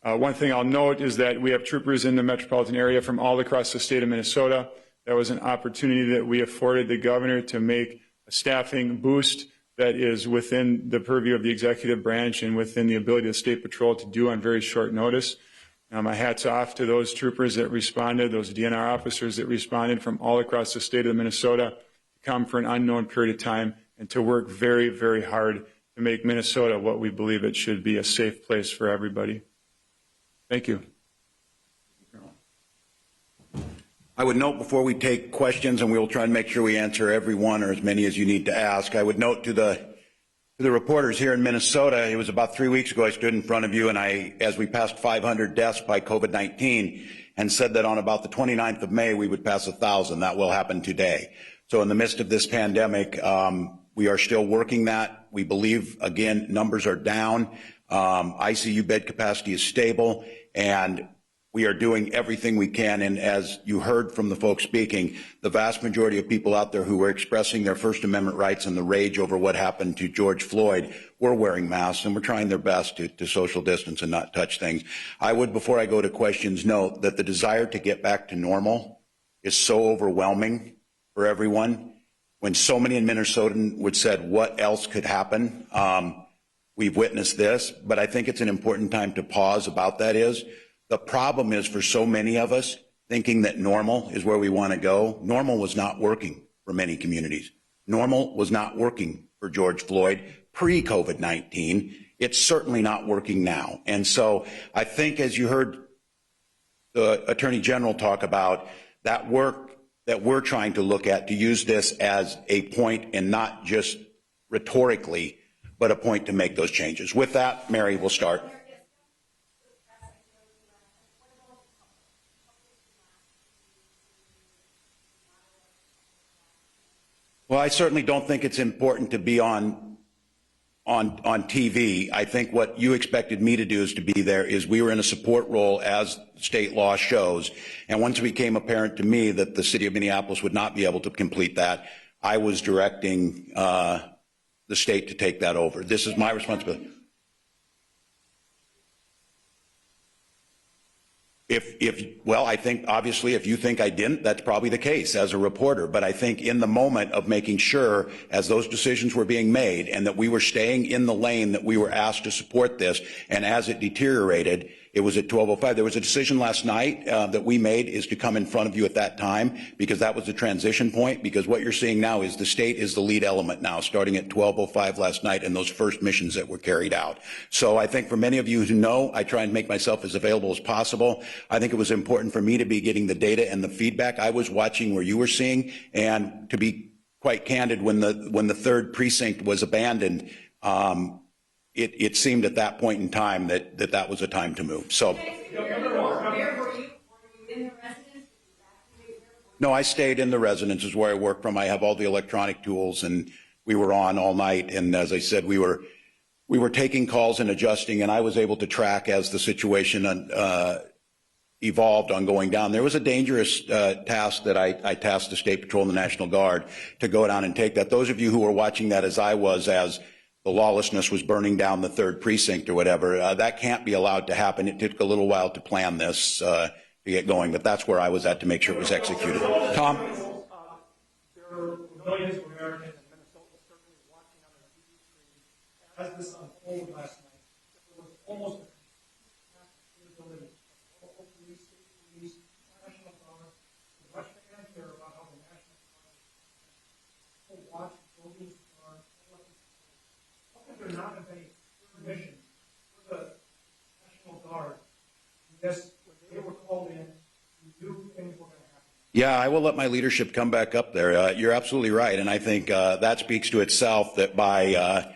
One thing I'll note is that we have troopers in the metropolitan area from all across the state of Minnesota. That was an opportunity that we afforded the governor to make a staffing boost that is within the purview of the executive branch and within the ability of the State Patrol to do on very short notice. My hat's off to those troopers that responded, those DNR officers that responded from all across the state of Minnesota to come for an unknown period of time and to work very, very hard to make Minnesota what we believe it should be, a safe place for everybody. Thank you. I would note before we take questions, and we will try and make sure we answer every one or as many as you need to ask, I would note to the reporters here in Minnesota, it was about 3 weeks ago I stood in front of you and as we passed 500 deaths by COVID-19, and said that on about the 29th of May we would pass 1,000. That will happen today. So in the midst of this pandemic, we are still working that. We believe, again, numbers are down. ICU bed capacity is stable, and we are doing everything we can. And as you heard from the folks speaking, the vast majority of people out there who were expressing their First Amendment rights and the rage over what happened to George Floyd were wearing masks and were trying their best to social distance and not touch things. I would, before I go to questions, note that the desire to get back to normal is so overwhelming for everyone. When so many in Minnesota would said, what else could happen? We've witnessed this, but I think it's an important time to pause about that is, the problem is for so many of us thinking that normal is where we want to go. Normal was not working for many communities. Normal was not working for George Floyd pre-COVID-19. It's certainly not working now. And so I think, as you heard the Attorney General talk about, that work that we're trying to look at to use this as a point, and not just rhetorically, but a point to make those changes. With that, Mary, we'll start. Well, I certainly don't think it's important to be on TV. I think what you expected me to do is to be there. Is we were in a support role as state law shows, and once it became apparent to me that the city of Minneapolis would not be able to complete that, I was directing the state to take that over. This is my responsibility. Well, I think obviously if you think I didn't, that's probably the case as a reporter. But I think in the moment of making sure, as those decisions were being made, and that we were staying in the lane that we were asked to support this, and as it deteriorated, it was at 12:05. There was a decision last night that we made is to come in front of you at that time, because that was the transition point, because what you're seeing now is the state is the lead element now, starting at 12:05 last night and those first missions that were carried out. So I think for many of you who know, I try and make myself as available as possible. I think it was important for me to be getting the data and the feedback. I was watching where you were seeing, and to be quite candid, when the third precinct was abandoned, it seemed at that point in time that was a time to move. So. No, I stayed in the residence, is where I work from. I have all the electronic tools, and we were on all night. And as I said, we were taking calls and adjusting, and I was able to track as the situation evolved on going down. There was a dangerous task that I tasked the State Patrol and the National Guard to go down and take that. Those of you who were watching that as I was, as the lawlessness was burning down the third precinct or whatever, that can't be allowed to happen. It took a little while to plan this to get going, but that's where I was at to make sure it was executed. Tom? There are millions of Americans in Minnesota certainly watching on their TV screens as this unfolded last night. There was almost a capability of local police, state police, National Guard, the much care about how the National Guard will watch buildings burn. How could there not have been a permission for the National Guard in this? They were called in, you knew things were going to happen. Yeah, I will let my leadership come back up there. You're absolutely right, and I think that speaks to itself that by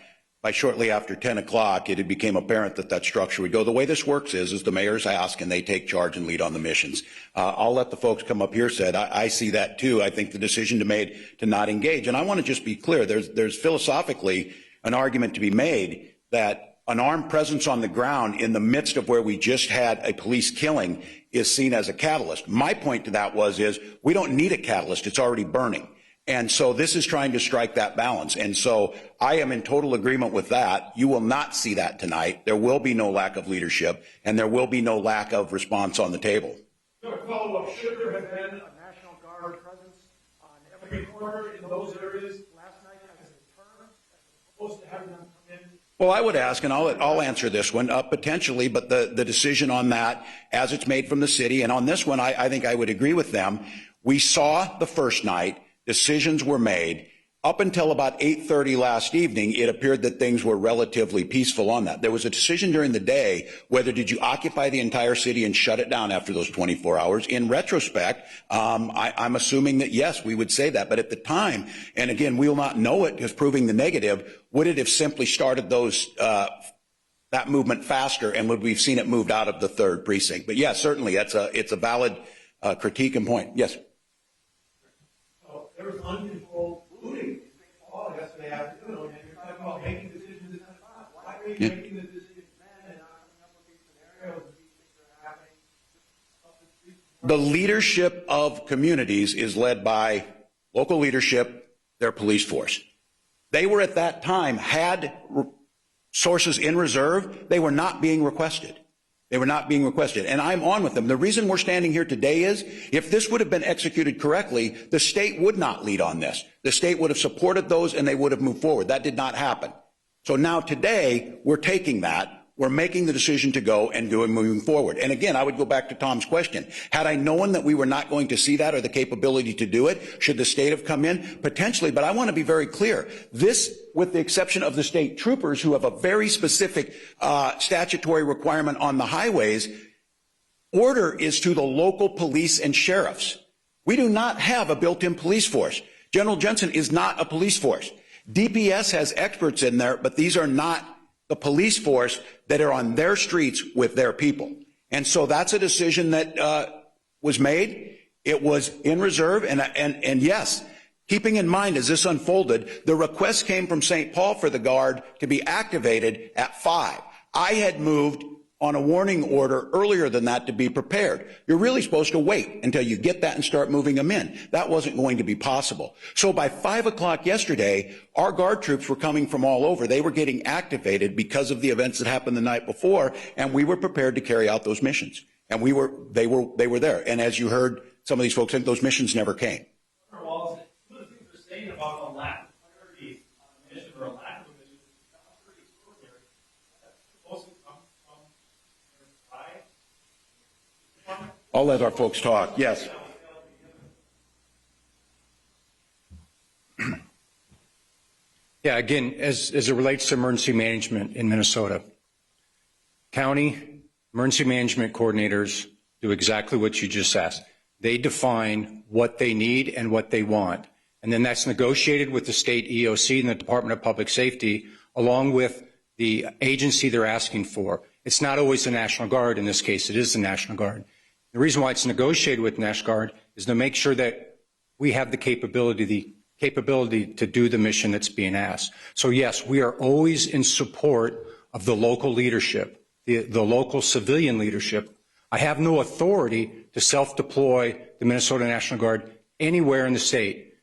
shortly after 10 o'clock, it became apparent that structure would go. The way this works is the mayors ask and they take charge and lead on the missions. I'll let the folks come up here said, I see that too. I think the decision to not engage, and I want to just be clear, there's philosophically an argument to be made that an armed presence on the ground in the midst of where we just had a police killing is seen as a catalyst. My point to that is we don't need a catalyst. It's already burning. And so this is trying to strike that balance. And so I am in total agreement with that. You will not see that tonight. There will be no lack of leadership, and there will be no lack of response on the table. So a follow-up, should there have been a National Guard presence on every corner in those areas last night as a deterrent, as opposed to having them come in? Well, I would ask, and I'll answer this one, potentially, but the decision on that, as it's made from the city, and on this one, I think I would agree with them. We saw the first night, decisions were made. Up until about 8:30 last evening, it appeared that things were relatively peaceful on that. There was a decision during the day whether did you occupy the entire city and shut it down after those 24 hours. In retrospect, I'm assuming that, yes, we would say that. But at the time, and again, we will not know it as proving the negative, would it have simply started that movement faster, and would we have seen it moved out of the third precinct? But yes, certainly, it's a valid critique and point. Yes. So there was uncontrolled looting in St. Paul yesterday afternoon, and you're talking about making decisions at 10 o'clock. Why are you making the decisions then and not coming up with these scenarios and these things that are happening up the street? The leadership of communities is led by local leadership, their police force. They were at that time, had sources in reserve, they were not being requested. They were not being requested, and I'm on with them. The reason we're standing here today is, if this would have been executed correctly, the state would not lead on this. The state would have supported those, and they would have moved forward. That did not happen. So now today, we're taking that. We're making the decision to go and moving forward. And again, I would go back to Tom's question. Had I known that we were not going to see that or the capability to do it, should the state have come in? Potentially, but I want to be very clear. This, with the exception of the state troopers who have a very specific statutory requirement on the highways, order is to the local police and sheriffs. We do not have a built-in police force. General Jensen is not a police force. DPS has experts in there, but these are not the police force that are on their streets with their people. And so that's a decision that was made. It was in reserve. And yes, keeping in mind as this unfolded, the request came from St. Paul for the Guard to be activated at 5. I had moved on a warning order earlier than that to be prepared. You're really supposed to wait until you get that and start moving them in. That wasn't going to be possible. So by 5 o'clock yesterday, our Guard troops were coming from all over. They were getting activated because of the events that happened the night before, and we were prepared to carry out those missions. And they were there. And as you heard some of these folks say, those missions never came. Governor Waltz, some of the things they're saying about a lack of clarity on a mission or a lack of a mission is not pretty extraordinary. That's supposed to come from their side. I'll let our folks talk. Yes. Yeah, again, as it relates to emergency management in Minnesota, county emergency management coordinators do exactly what you just asked. They define what they need and what they want. and then that's negotiated with the state EOC and the Department of Public Safety, along with the agency they're asking for. It's not always the National Guard. In this case, it is the National Guard. The reason why it's negotiated with the National Guard is to make sure that we have the capability to do the mission that's being asked. So yes, we are always in support of the local leadership, the local civilian leadership. I have no authority to self-deploy the Minnesota National Guard anywhere in the state.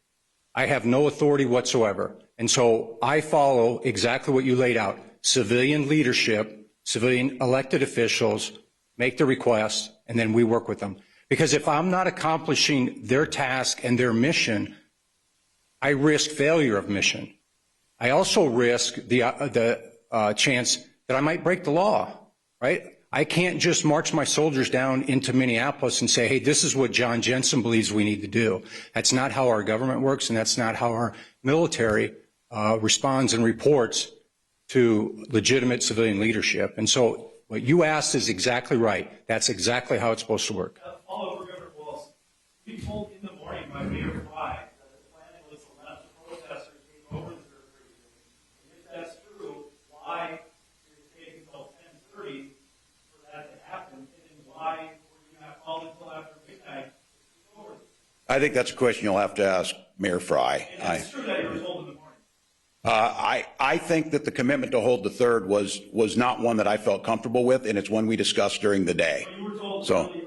I have no authority whatsoever. And so I follow exactly what you laid out. Civilian leadership, civilian elected officials make the request, and then we work with them. Because if I'm not accomplishing their task and their mission, I risk failure of mission. I also risk the chance that I might break the law, right? I can't just march my soldiers down into Minneapolis and say, hey, this is what John Jensen believes we need to do. That's not how our government works, and that's not how our military responds and reports to legitimate civilian leadership. And so what you asked is exactly right. That's exactly how it's supposed to work. Follow for Governor Waltz. We told in the morning by Mayor Fry that the plan was to let the protesters take over the third precinct. And if that's true, why did it take until 10:30 for that to happen? And then why were you not called until after midnight to take over? I think that's a question you'll have to ask Mayor Fry. And it's true that you were told in the morning. I think that the commitment to hold the third was not one that I felt comfortable with, and it's one we discussed during the day. But you were told So early.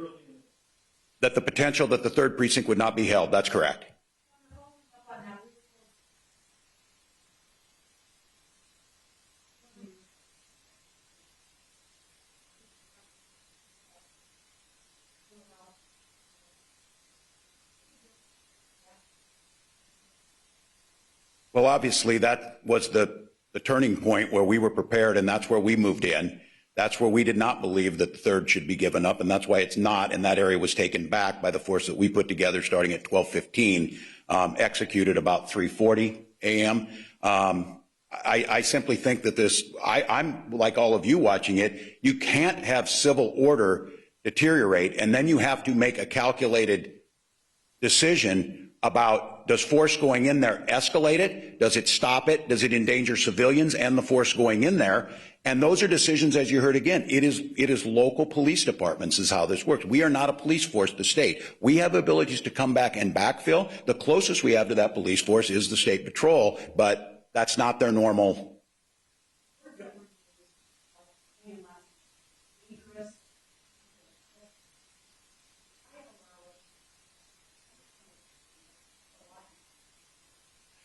that the potential that the third precinct would not be held, that's correct. Well, obviously, that was the turning point where we were prepared, and that's where we moved in. That's where we did not believe that the third should be given up, and that's why it's not, and that area was taken back by the force that we put together starting at 12:15, executed about 3:40 a.m. I simply think that I'm like all of you watching it, you can't have civil order deteriorate, and then you have to make a calculated decision about, does force going in there escalate it? Does it stop it? Does it endanger civilians and the force going in there? And those are decisions, as you heard again, it is local police departments is how this works. We are not a police force, the state. We have abilities to come back and backfill. The closest we have to that police force is the state patrol, but that's not their normal.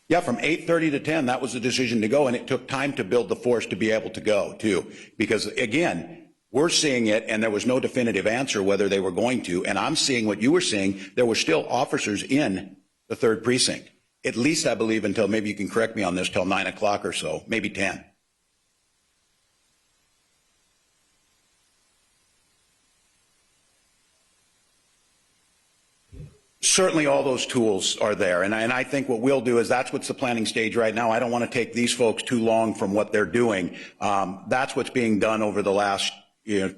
Yeah, from 8:30 to 10, that was the decision to go, and it took time to build the force to be able to go, too. Because, again, we're seeing it, and there was no definitive answer whether they were going to, and I'm seeing what you were seeing. There were still officers in the third precinct, at least, I believe, until, maybe you can correct me on this, till 9 o'clock or so, maybe 10. Certainly all those tools are there, and I think what we'll do is that's what's the planning stage right now. I don't want to take these folks too long from what they're doing. That's what's being done over the last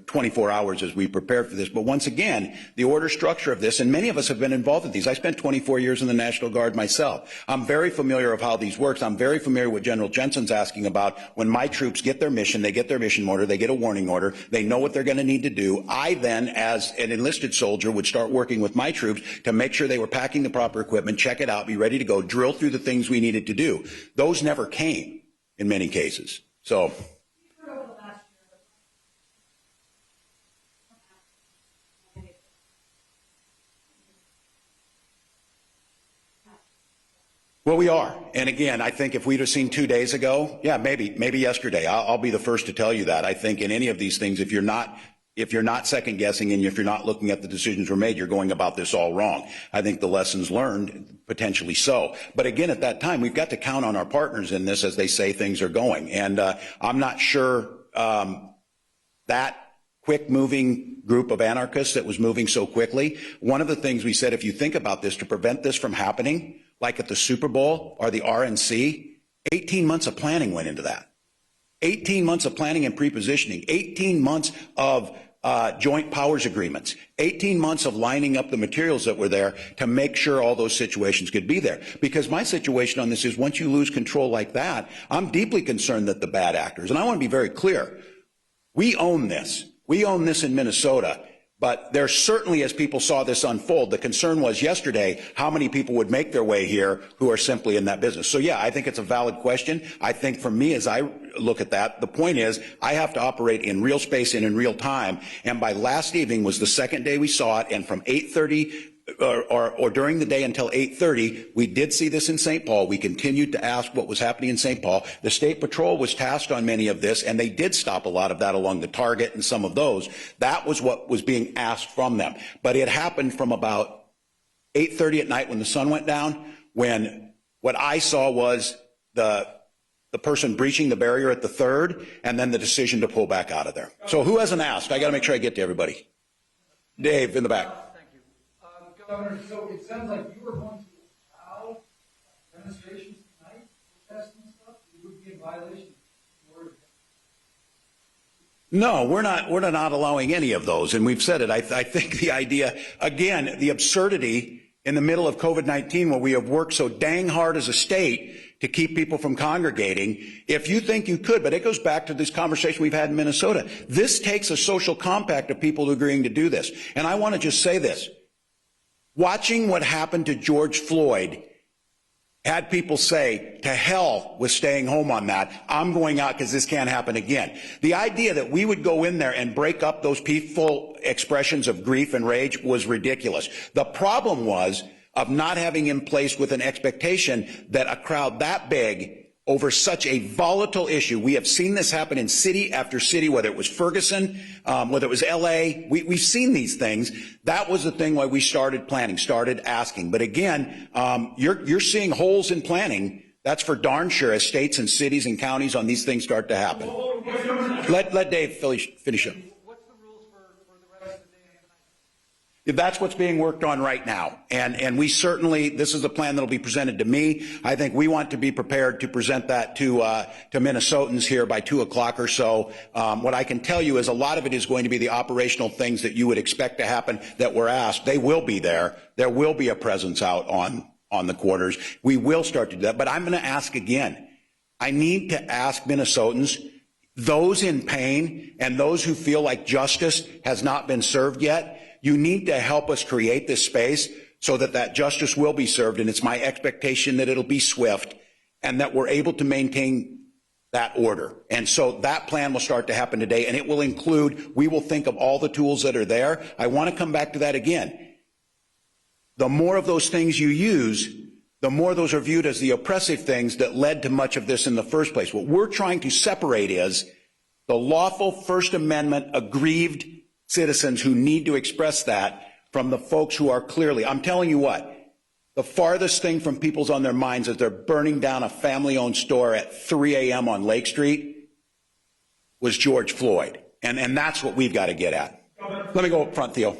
24 hours as we prepare for this. But once again, the order structure of this, and many of us have been involved in these. I spent 24 years in the National Guard myself. I'm very familiar of how these works. I'm very familiar with what General Jensen's asking about. When my troops get their mission, they get their mission order, they get a warning order, they know what they're going to need to do. I then, as an enlisted soldier, would start working with my troops to make sure they were packing the proper equipment, check it out, be ready to go, drill through the things we needed to do. Those never came in many cases. So. Well, we are. And again, I think if we'd have seen 2 days ago, yeah, maybe yesterday, I'll be the first to tell you that. I think in any of these things, if you're not second guessing and if you're not looking at the decisions were made, you're going about this all wrong. I think the lessons learned, potentially so. But again, at that time, we've got to count on our partners in this as they say things are going. And I'm not sure that quick-moving group of anarchists that was moving so quickly. One of the things we said, if you think about this, to prevent this from happening, like at the Super Bowl or the RNC, 18 months of planning went into that. 18 months of planning and pre-positioning, 18 months of joint powers agreements, 18 months of lining up the materials that were there to make sure all those situations could be there. Because my situation on this is once you lose control like that, I'm deeply concerned that the bad actors, and I want to be very clear, we own this. We own this in Minnesota. But there certainly, as people saw this unfold, the concern was yesterday how many people would make their way here who are simply in that business. So, yeah, I think it's a valid question. I think for me, as I look at that, the point is I have to operate in real space and in real time. And by last evening was the second day we saw it. And from 8:30 or during the day until 8:30, we did see this in St. Paul. We continued to ask what was happening in St. Paul. The State Patrol was tasked on many of this, and they did stop a lot of that along the Target and some of those. That was what was being asked from them. But it happened from about 8:30 at night when the sun went down, when what I saw was the person breaching the barrier at the 3rd, and then the decision to pull back out of there. So who hasn't asked? I got to make sure I get to everybody. Dave, in the back. Governor, so it sounds like you were going to allow demonstrations tonight, protesting and stuff. You would be in violation of the order. No, we're not allowing any of those, and we've said it. I think the idea, again, the absurdity in the middle of COVID-19, where we have worked so dang hard as a state to keep people from congregating. If you think you could, but it goes back to this conversation we've had in Minnesota. This takes a social compact of people agreeing to do this, and I want to just say this. Watching what happened to George Floyd had people say, to hell with staying home on that. I'm going out because this can't happen again. The idea that we would go in there and break up those peaceful expressions of grief and rage was ridiculous. The problem was of not having in place with an expectation that a crowd that big over such a volatile issue. We have seen this happen in city after city, whether it was Ferguson, whether it was L.A. We've seen these things. That was the thing why we started planning, started asking. But again, you're seeing holes in planning. That's for darn sure as states and cities and counties on these things start to happen. Let Dave finish up. That's what's being worked on right now. And we certainly, this is a plan that will be presented to me. I think we want to be prepared to present that to Minnesotans here by 2 o'clock or so. What I can tell you is a lot of it is going to be the operational things that you would expect to happen that were asked. They will be there. There will be a presence out on the corners. We will start to do that. But I'm going to ask again. I need to ask Minnesotans, those in pain and those who feel like justice has not been served yet, you need to help us create this space so that justice will be served, and it's my expectation that it'll be swift and that we're able to maintain that order. And so that plan will start to happen today, and it will include, we will think of all the tools that are there. I want to come back to that again. The more of those things you use, the more those are viewed as the oppressive things that led to much of this in the first place. What we're trying to separate is the lawful First Amendment aggrieved citizens who need to express that from the folks who are clearly, I'm telling you what, the farthest thing from people's on their minds is they're burning down a family-owned store at 3 a.m. on Lake Street was George Floyd. And that's what we've got to get at. Let me go up front, Theo.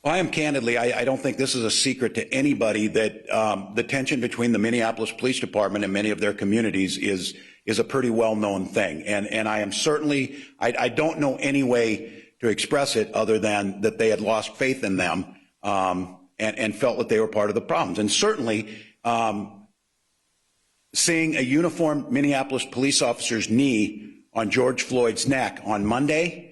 Well, I am candidly, I don't think this is a secret to anybody that the tension between the Minneapolis Police Department and many of their communities is a pretty well-known thing. And I am certainly, I don't know any way to express it other than that they had lost faith in them and felt that they were part of the problems. And certainly seeing a uniformed Minneapolis police officer's knee on George Floyd's neck on Monday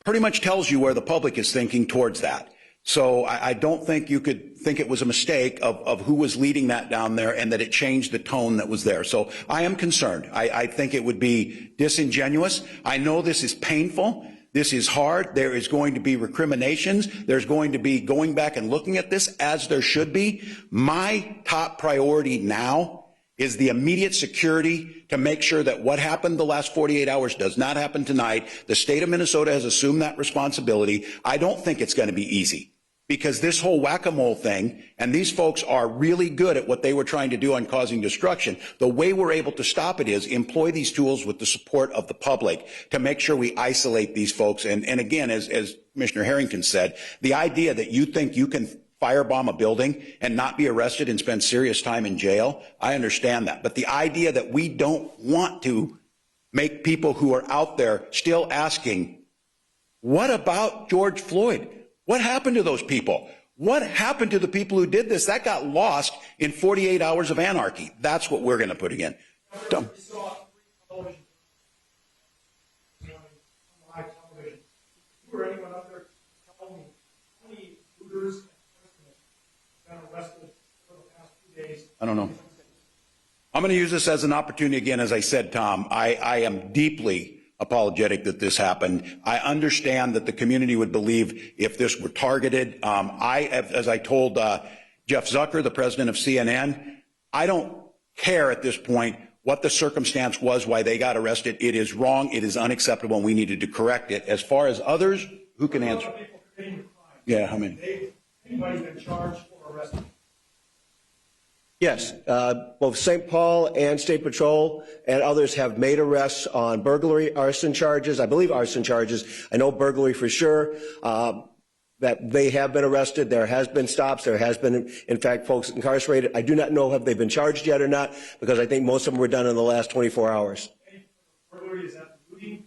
pretty much tells you where the public is thinking towards that. So I don't think you could think it was a mistake of who was leading that down there and that it changed the tone that was there. So I am concerned. I think it would be disingenuous. I know this is painful. This is hard. There is going to be recriminations. There's going to be going back and looking at this as there should be. My top priority now is the immediate security to make sure that what happened the last 48 hours does not happen tonight. The state of Minnesota has assumed that responsibility. I don't think it's going to be easy. because this whole whack-a-mole thing, and these folks are really good at what they were trying to do on causing destruction. The way we're able to stop it is employ these tools with the support of the public to make sure we isolate these folks. And again, as Commissioner Harrington said, the idea that you think you can firebomb a building and not be arrested and spend serious time in jail, I understand that. But the idea that we don't want to make people who are out there still asking, what about George Floyd? What happened to those people? What happened to the people who did this? That got lost in 48 hours of anarchy. That's what we're going to put again. Dumb. We saw television on live television. If you or anyone out there tell me how many looters and criminals have been arrested for the past 2 days? I don't know. I'm going to use this as an opportunity again, as I said, Tom. I am deeply apologetic that this happened. I understand that the community would believe if this were targeted. As I told Jeff Zucker, the president of CNN, I don't care at this point what the circumstance was, why they got arrested. It is wrong. It is unacceptable, and we needed to correct it. As far as others, who can answer? Yeah, how many? Anybody been charged or arrested? Yes, both St. Paul and State Patrol and others have made arrests on burglary, arson charges. I believe arson charges. I know burglary for sure. That they have been arrested. There has been stops. There has been, in fact, folks incarcerated. I do not know if they've been charged yet or not, because I think most of them were done in the last 24 hours. Burglary, is that looting?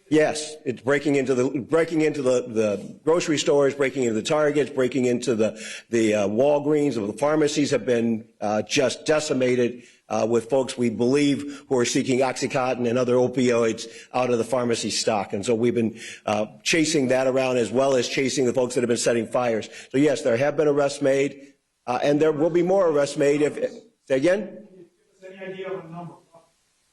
Yes, it's breaking into the grocery stores, breaking into the Targets, breaking into the Walgreens. The pharmacies have been just decimated with folks we believe who are seeking OxyContin and other opioids out of the pharmacy stock. And so we've been chasing that around, as well as chasing the folks that have been setting fires. So yes, there have been arrests made, and there will be more arrests made. Say again? Give us any idea of a number?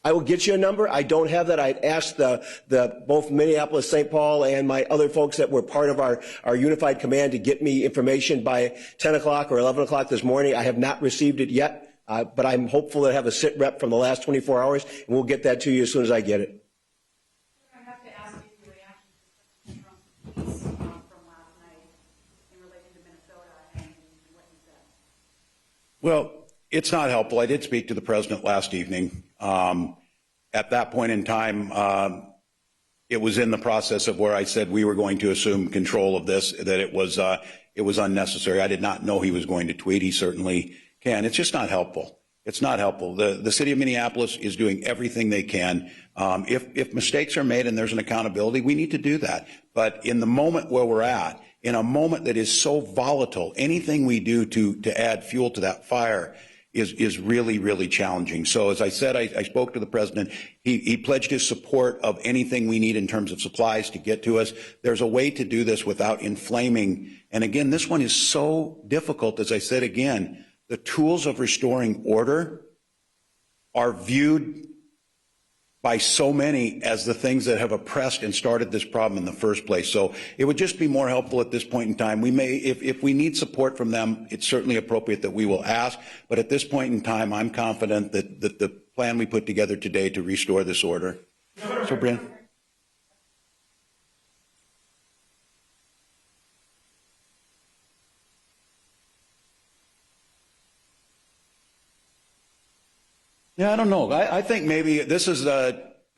I will get you a number. I don't have that. I'd asked both Minneapolis, St. Paul, and my other folks that were part of our unified command to get me information by 10 o'clock or 11 o'clock this morning. I have not received it yet, but I'm hopeful to have a sit rep from the last 24 hours, and we'll get that to you as soon as I get it. I have to ask you your reaction to Trump's piece from last night in relation to Minnesota and what he said. Well, it's not helpful. I did speak to the president last evening. At that point in time, it was in the process of where I said we were going to assume control of this, that it was unnecessary. I did not know he was going to tweet. He certainly can. It's just not helpful. It's not helpful. The city of Minneapolis is doing everything they can. If mistakes are made and there's an accountability, we need to do that. But in the moment where we're at, in a moment that is so volatile, anything we do to add fuel to that fire is really, really challenging. So as I said, I spoke to the president. He pledged his support of anything we need in terms of supplies to get to us. There's a way to do this without inflaming. And again, this one is so difficult. As I said again, the tools of restoring order are viewed by so many as the things that have oppressed and started this problem in the first place. So it would just be more helpful at this point in time. We may, if we need support from them, it's certainly appropriate that we will ask. But at this point in time, I'm confident that the plan we put together today to restore this order. So, Brian. Yeah, I don't know. I think maybe this is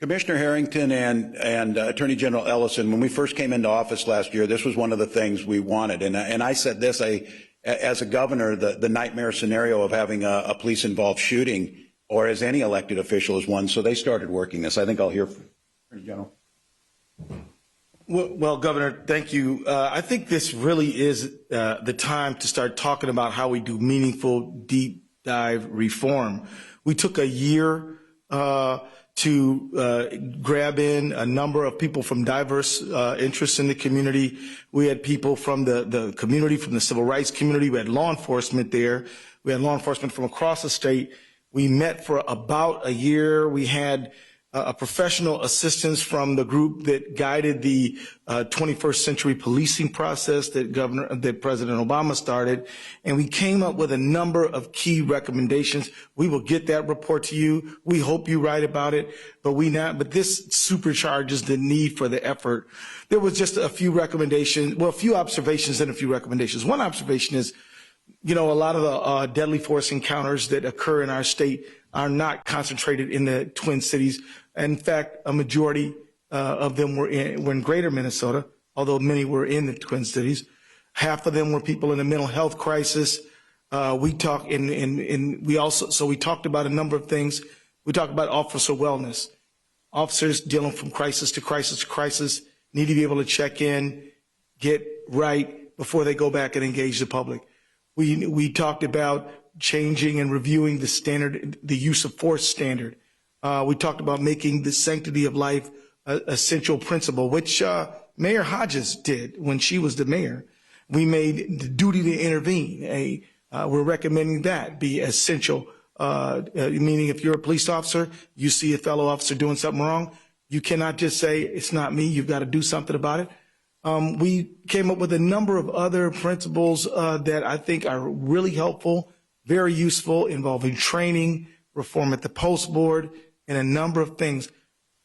Commissioner Harrington and Attorney General Ellison. When we first came into office last year, this was one of the things we wanted. And I said this, as a governor, the nightmare scenario of having a police-involved shooting, or as any elected official, is one. So they started working this. I think I'll hear from Attorney General. Well, Governor, thank you. I think this really is the time to start talking about how we do meaningful, deep dive reform. We took a year to grab in a number of people from diverse interests in the community. We had people from the community, from the civil rights community. We had law enforcement there. We had law enforcement from across the state. We met for about a year. We had a professional assistance from the group that guided the 21st century policing process that President Obama started, and we came up with a number of key recommendations. We will get that report to you. We hope you write about it, but this supercharges the need for the effort. There was just a few recommendations, well, a few observations and a few recommendations. One observation is, a lot of the deadly force encounters that occur in our state are not concentrated in the Twin Cities. In fact, a majority of them were in greater Minnesota, although many were in the Twin Cities. Half of them were people in a mental health crisis. We talked about a number of things. We talked about officer wellness. Officers dealing from crisis to crisis to crisis need to be able to check in, get right before they go back and engage the public. We talked about changing and reviewing the standard, the use of force standard. We talked about making the sanctity of life an essential principle, which Mayor Hodges did when she was the mayor. We made the duty to intervene. We're recommending that be essential, meaning if you're a police officer, you see a fellow officer doing something wrong, you cannot just say, it's not me, you've got to do something about it. We came up with a number of other principles that I think are really helpful, very useful, involving training, reform at the post board, and a number of things.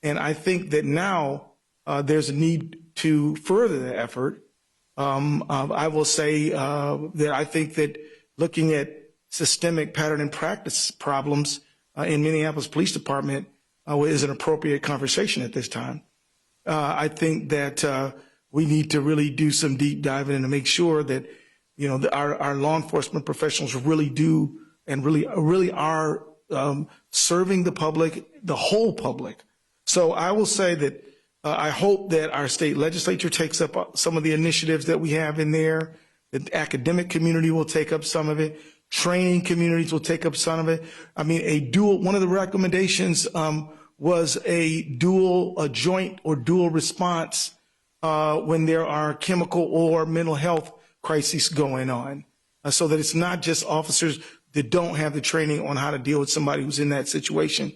And I think that now there's a need to further the effort. I will say that I think that looking at systemic pattern and practice problems in Minneapolis Police Department is an appropriate conversation at this time. I think that we need to really do some deep diving and to make sure that our law enforcement professionals really do and really are serving the public, the whole public. So I will say that I hope that our state legislature takes up some of the initiatives that we have in there. The academic community will take up some of it. Training communities will take up some of it. I mean, one of the recommendations was a joint or dual response when there are chemical or mental health crises going on, so that it's not just officers that don't have the training on how to deal with somebody who's in that situation.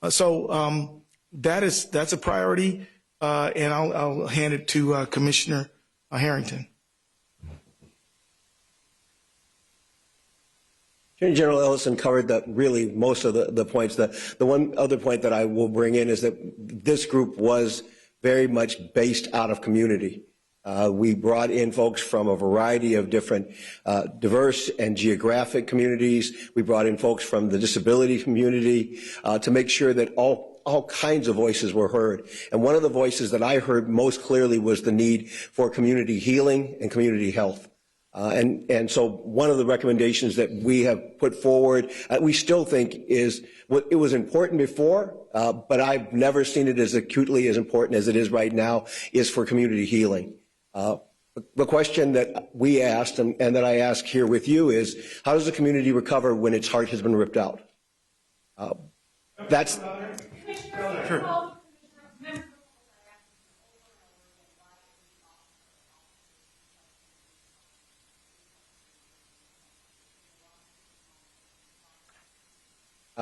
That's a priority, and I'll hand it to Commissioner Harrington. Attorney General Ellison covered really most of the points. The one other point that I will bring in is that this group was very much based out of community. We brought in folks from a variety of different diverse and geographic communities. We brought in folks from the disability community to make sure that all kinds of voices were heard. And one of the voices that I heard most clearly was the need for community healing and community health. And so one of the recommendations that we have put forward, we still think it was important before, but I've never seen it as acutely as important as it is right now, is for community healing. The question that we asked and that I ask here with you is, how does the community recover when its heart has been ripped out? That's... Sure.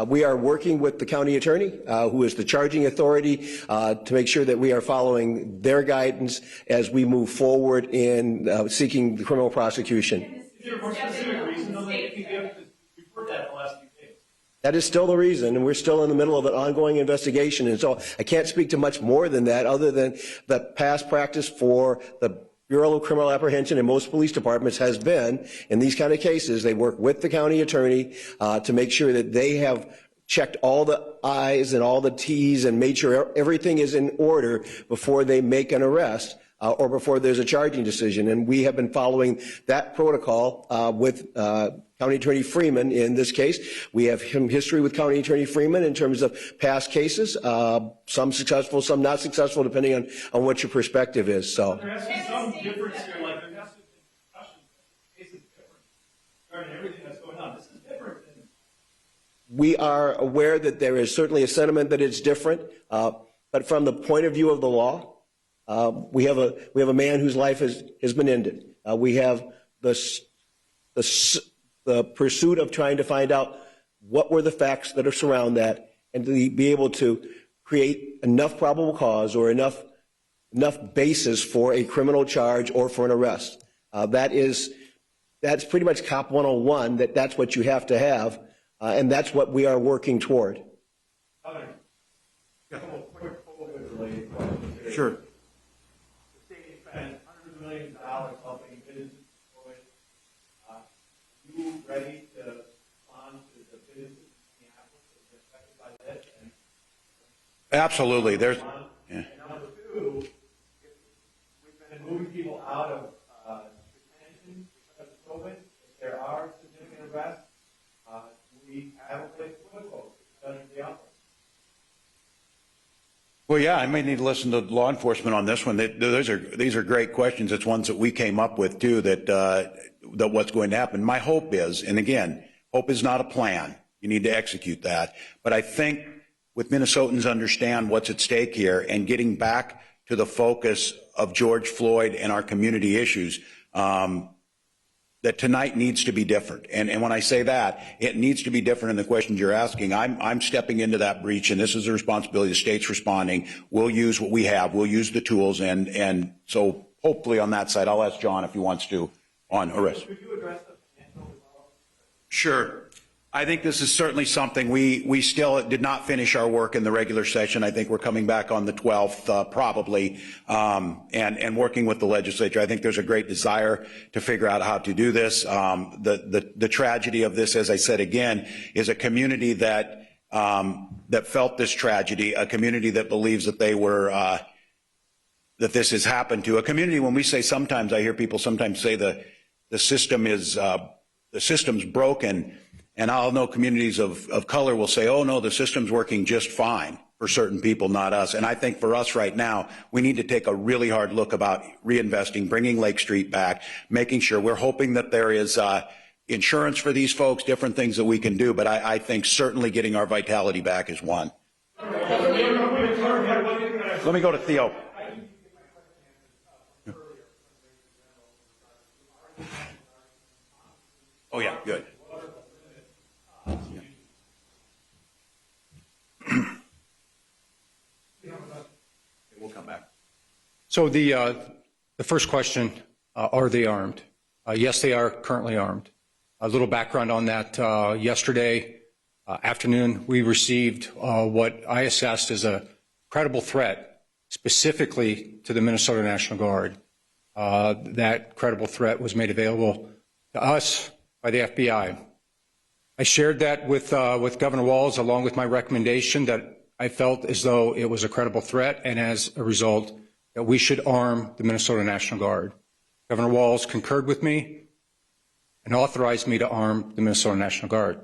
We are working with the county attorney, who is the charging authority, to make sure that we are following their guidance as we move forward in seeking the criminal prosecution. Is there a more specific reason though that you can give? Because we've heard that the last few days. That is still the reason, and we're still in the middle of an ongoing investigation. And so I can't speak to much more than that, other than the past practice for the Bureau of Criminal Apprehension and most police departments has been, in these kind of cases, they work with the county attorney to make sure that they have checked all the I's and all the T's and made sure everything is in order before they make an arrest or before there's a charging decision. And we have been following that protocol with County Attorney Freeman in this case. We have history with County Attorney Freeman in terms of past cases, some successful, some not successful, depending on what your perspective is. So There has to be some difference here, like there has to be discussion. This case is different regarding everything that's going on. This is different than... We are aware that there is certainly a sentiment that it's different, but from the point of view of the law, we have a man whose life has been ended. We have the pursuit of trying to find out what were the facts that are surround that, and to be able to create enough probable cause or enough basis for a criminal charge or for an arrest. That's pretty much Cop 101, that's what you have to have, and that's what we are working toward. Sure. The state spent hundreds of millions of dollars helping businesses. Are you ready to respond to the businesses in Minneapolis that are affected by this? Absolutely. There's. Yeah. And number two, we've been moving people out of detention because of COVID. If there are significant arrests, we have a place to put folks under the outbreak. Well, yeah, I may need to listen to law enforcement on this one. These are great questions. It's ones that we came up with too. That what's going to happen. My hope is, and again, hope is not a plan. You need to execute that. But I think with Minnesotans understand what's at stake here and getting back to the focus of George Floyd and our community issues, that tonight needs to be different. And when I say that, it needs to be different in the questions you're asking. I'm stepping into that breach, and this is the responsibility. The state's responding. We'll use what we have. We'll use the tools. And so hopefully on that side, I'll ask John if he wants to on arrest. Could you address the financial results? Sure. I think this is certainly something we still did not finish our work in the regular session. I think we're coming back on the 12th, probably, and working with the legislature. I think there's a great desire to figure out how to do this. The tragedy of this, as I said again, is a community that felt this tragedy, a community that believes that they were that this has happened to, a community. When we say sometimes, I hear people sometimes say the system is the system's broken. And I'll know communities of color will say, oh, no, the system's working just fine for certain people, not us. And I think for us right now, we need to take a really hard look about reinvesting, bringing Lake Street back, making sure we're hoping that there is insurance for these folks, different things that we can do. But I think certainly getting our vitality back is one. Let me go to Theo. Oh, yeah, good. We'll come back. So the first question, are they armed? Yes, they are currently armed. A little background on that. Yesterday afternoon, we received what I assessed as a credible threat specifically to the Minnesota National Guard. That credible threat was made available to us by the FBI. I shared that with Governor Waltz, along with my recommendation that I felt as though it was a credible threat, and as a result, that we should arm the Minnesota National Guard. Governor Waltz concurred with me and authorized me to arm the Minnesota National Guard.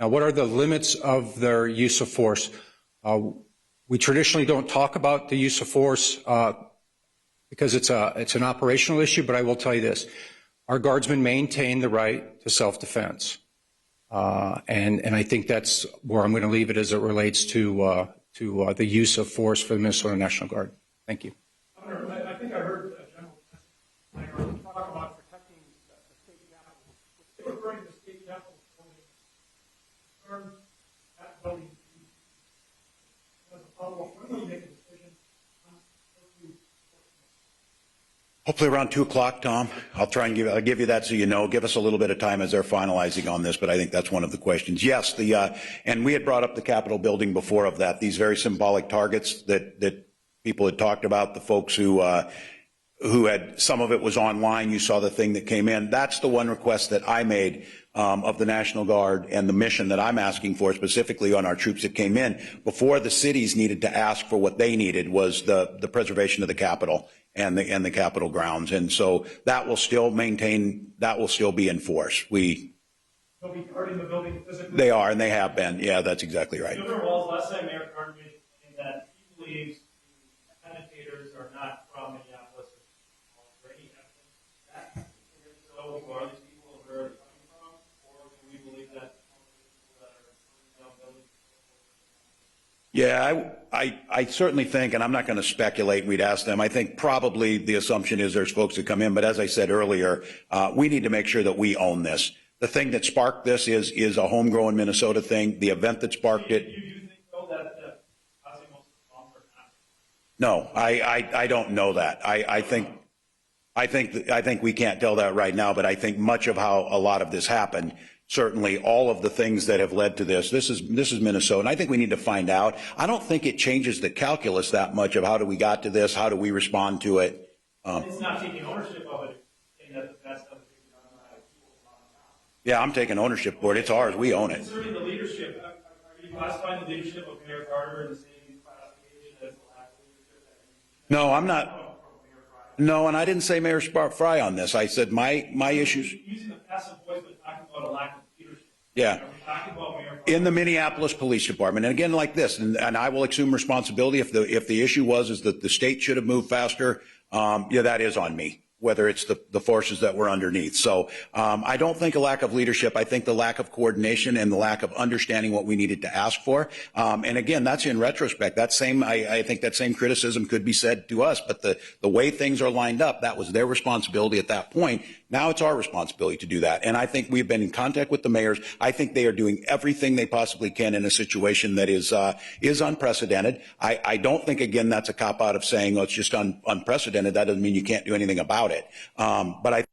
Now, what are the limits of their use of force? We traditionally don't talk about the use of force because it's an operational issue, but I will tell you this. Our guardsmen maintain the right to self-defense. And I think that's where I'm going to leave it as it relates to the use of force for the Minnesota National Guard. Thank you. Governor, I think I heard General talk about protecting the state capitol. They were referring to the state capitol building. That building as a follow-up. When will you make a decision on Hopefully around 2 o'clock, Tom. I'll try and give you that so you know. Give us a little bit of time as they're finalizing on this, but I think that's one of the questions. Yes, and we had brought up the Capitol building before of that. These very symbolic targets that people had talked about. The folks who had, some of it was online. You saw the thing that came in. That's the one request that I made of the National Guard, and the mission that I'm asking for specifically on our troops that came in before the cities needed to ask for what they needed was the preservation of the Capitol and the Capitol grounds. And so that will still maintain, that will still be in force. They'll be guarding the building physically? They are, and they have been. Yeah, that's exactly right. Governor Waltz, last time Mayor Carter made that he believes the attentators are not from Minneapolis or any evidence that. So who are these people and where are they coming from? Or do we believe that people that are burning down buildings? Yeah, I certainly think, and I'm not going to speculate, we'd ask them. I think probably the assumption is there's folks that come in, but as I said earlier, we need to make sure that we own this. The thing that sparked this is a homegrown Minnesota thing. The event that sparked it. You do think, though, that obviously most of the No, I don't know that. I think we can't tell that right now, but I think much of how a lot of this happened, certainly all of the things that have led to this is Minnesota, and I think we need to find out. I don't think it changes the calculus that much of how do we got to this, how do we respond to it. It's not taking ownership of it, saying that that's not taking on. Yeah, I'm taking ownership for it. It's ours. We own it. Concerning the leadership, are you classifying the leadership of Mayor Carter in the same classification as the lack of leadership? No, I'm not. No, and I didn't say Mayor Fry on this. I said my issues. Using the passive voice, but talking about a lack of leadership. Yeah. Are we talking about Mayor Carter? In the Minneapolis Police Department, and again like this, and I will assume responsibility if the issue is that the state should have moved faster. Yeah, that is on me, whether it's the forces that were underneath. So I don't think a lack of leadership. I think the lack of coordination and the lack of understanding what we needed to ask for. And again, that's in retrospect. I think that same criticism could be said to us. But the way things are lined up, that was their responsibility at that point. Now it's our responsibility to do that. And I think we've been in contact with the mayors. I think they are doing everything they possibly can in a situation that is unprecedented. I don't think, again, that's a cop out of saying, oh, it's just unprecedented. That doesn't mean you can't do anything about it. But I